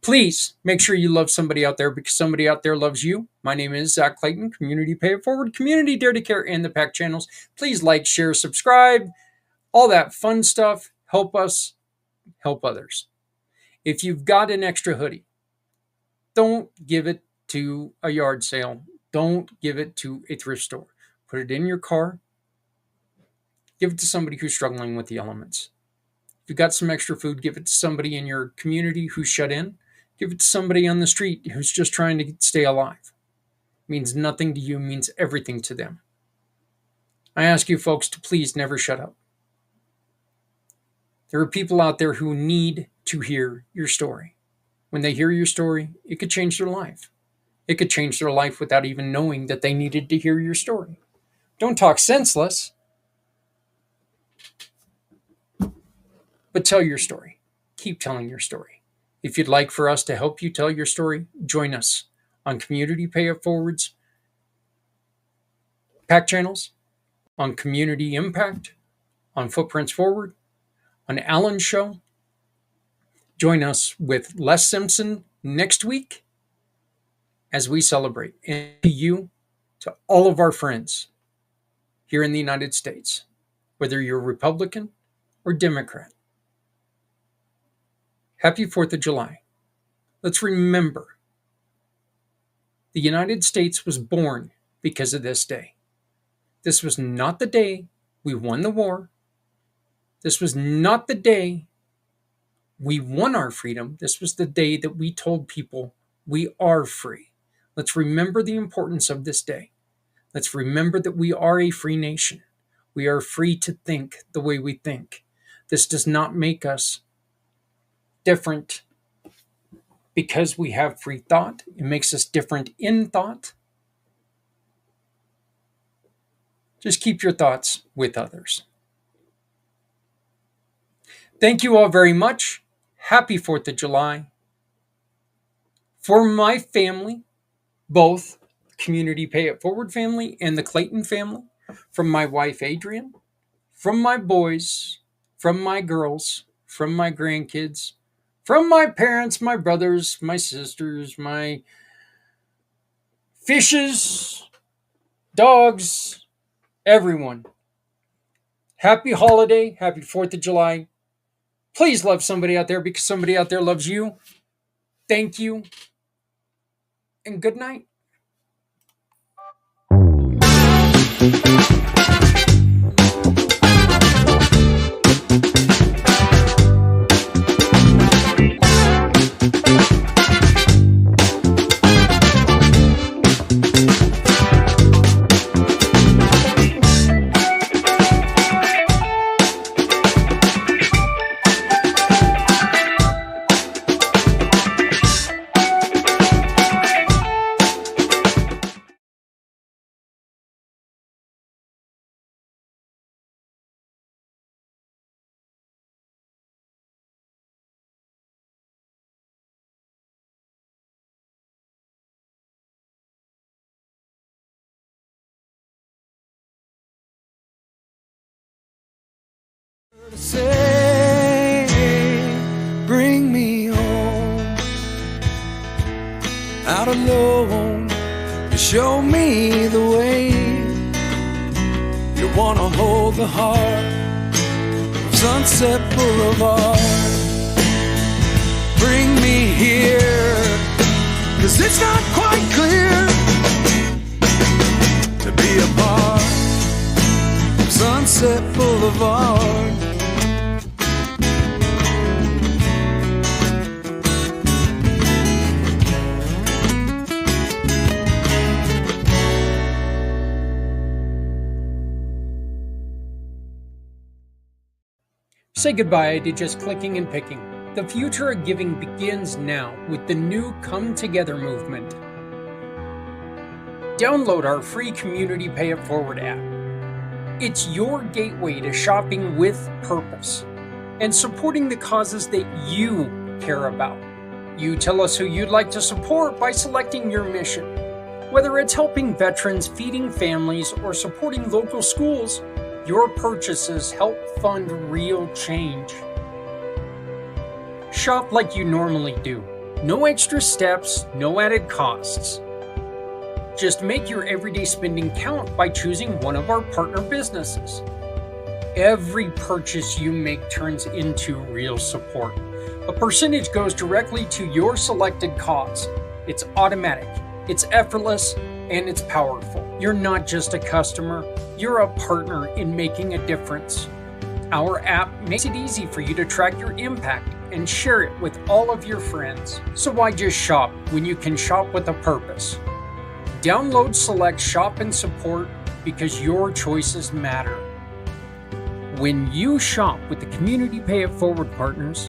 Please make sure you love somebody out there, because somebody out there loves you. My name is Zach Clayton, Community Pay It Forward, Community Dare to Care, and the PAC channels. Please like, share, subscribe, all that fun stuff. Help us help others. If you've got an extra hoodie, don't give it to a yard sale. Don't give it to a thrift store. Put it in your car. Give it to somebody who's struggling with the elements. If you've got some extra food, give it to somebody in your community who's shut in. Give it to somebody on the street who's just trying to stay alive. It means nothing to you, means everything to them. I ask you folks to please never shut up. There are people out there who need to hear your story. When they hear your story, it could change their life. It could change their life without even knowing that they needed to hear your story. Don't talk senseless, but tell your story. Keep telling your story. If you'd like for us to help you tell your story, join us on Community Pay It Forward's PAC channels, on Community IMpACT, on Footprints Forward, on Alan's show. Join us with Les Simpson next week as we celebrate. And to you, to all of our friends here in the United States, whether you're Republican or Democrat, happy 4th of July. Let's remember the United States was born because of this day. This was not the day we won the war. This was not the day we won our freedom. This was the day that we told people we are free. Let's remember the importance of this day. Let's remember that we are a free nation. We are free to think the way we think. This does not make us different because we have free thought. It makes us different in thought. Just keep your thoughts with others. Thank you all very much. Happy 4th of July. For my family, both Community Pay It Forward family and the Clayton family, from my wife Adrienne, from my boys, from my girls, from my grandkids, from my parents, my brothers, my sisters, my fishes, dogs, everyone. Happy holiday. Happy 4th of July. Please love somebody out there because somebody out there loves you. Thank you. And good night. Say, bring me home, out alone, you show me the way. You wanna hold the heart of Sunset Boulevard. Bring me here, 'cause it's not quite clear to be a part of Sunset Boulevard. Say goodbye to just clicking and picking. The future of giving begins now with the new Come Together movement. Download our free Community Pay It Forward app. It's your gateway to shopping with purpose and supporting the causes that you care about. You tell us who you'd like to support by selecting your mission. Whether it's helping veterans, feeding families, or supporting local schools, your purchases help fund real change. Shop like you normally do. No extra steps, no added costs. Just make your everyday spending count by choosing one of our partner businesses. Every purchase you make turns into real support. A percentage goes directly to your selected cause. It's automatic, it's effortless, and it's powerful. You're not just a customer, you're a partner in making a difference. Our app makes it easy for you to track your impact and share it with all of your friends. So why just shop when you can shop with a purpose? Download, select, shop, and support because your choices matter. When you shop with the Community Pay It Forward partners,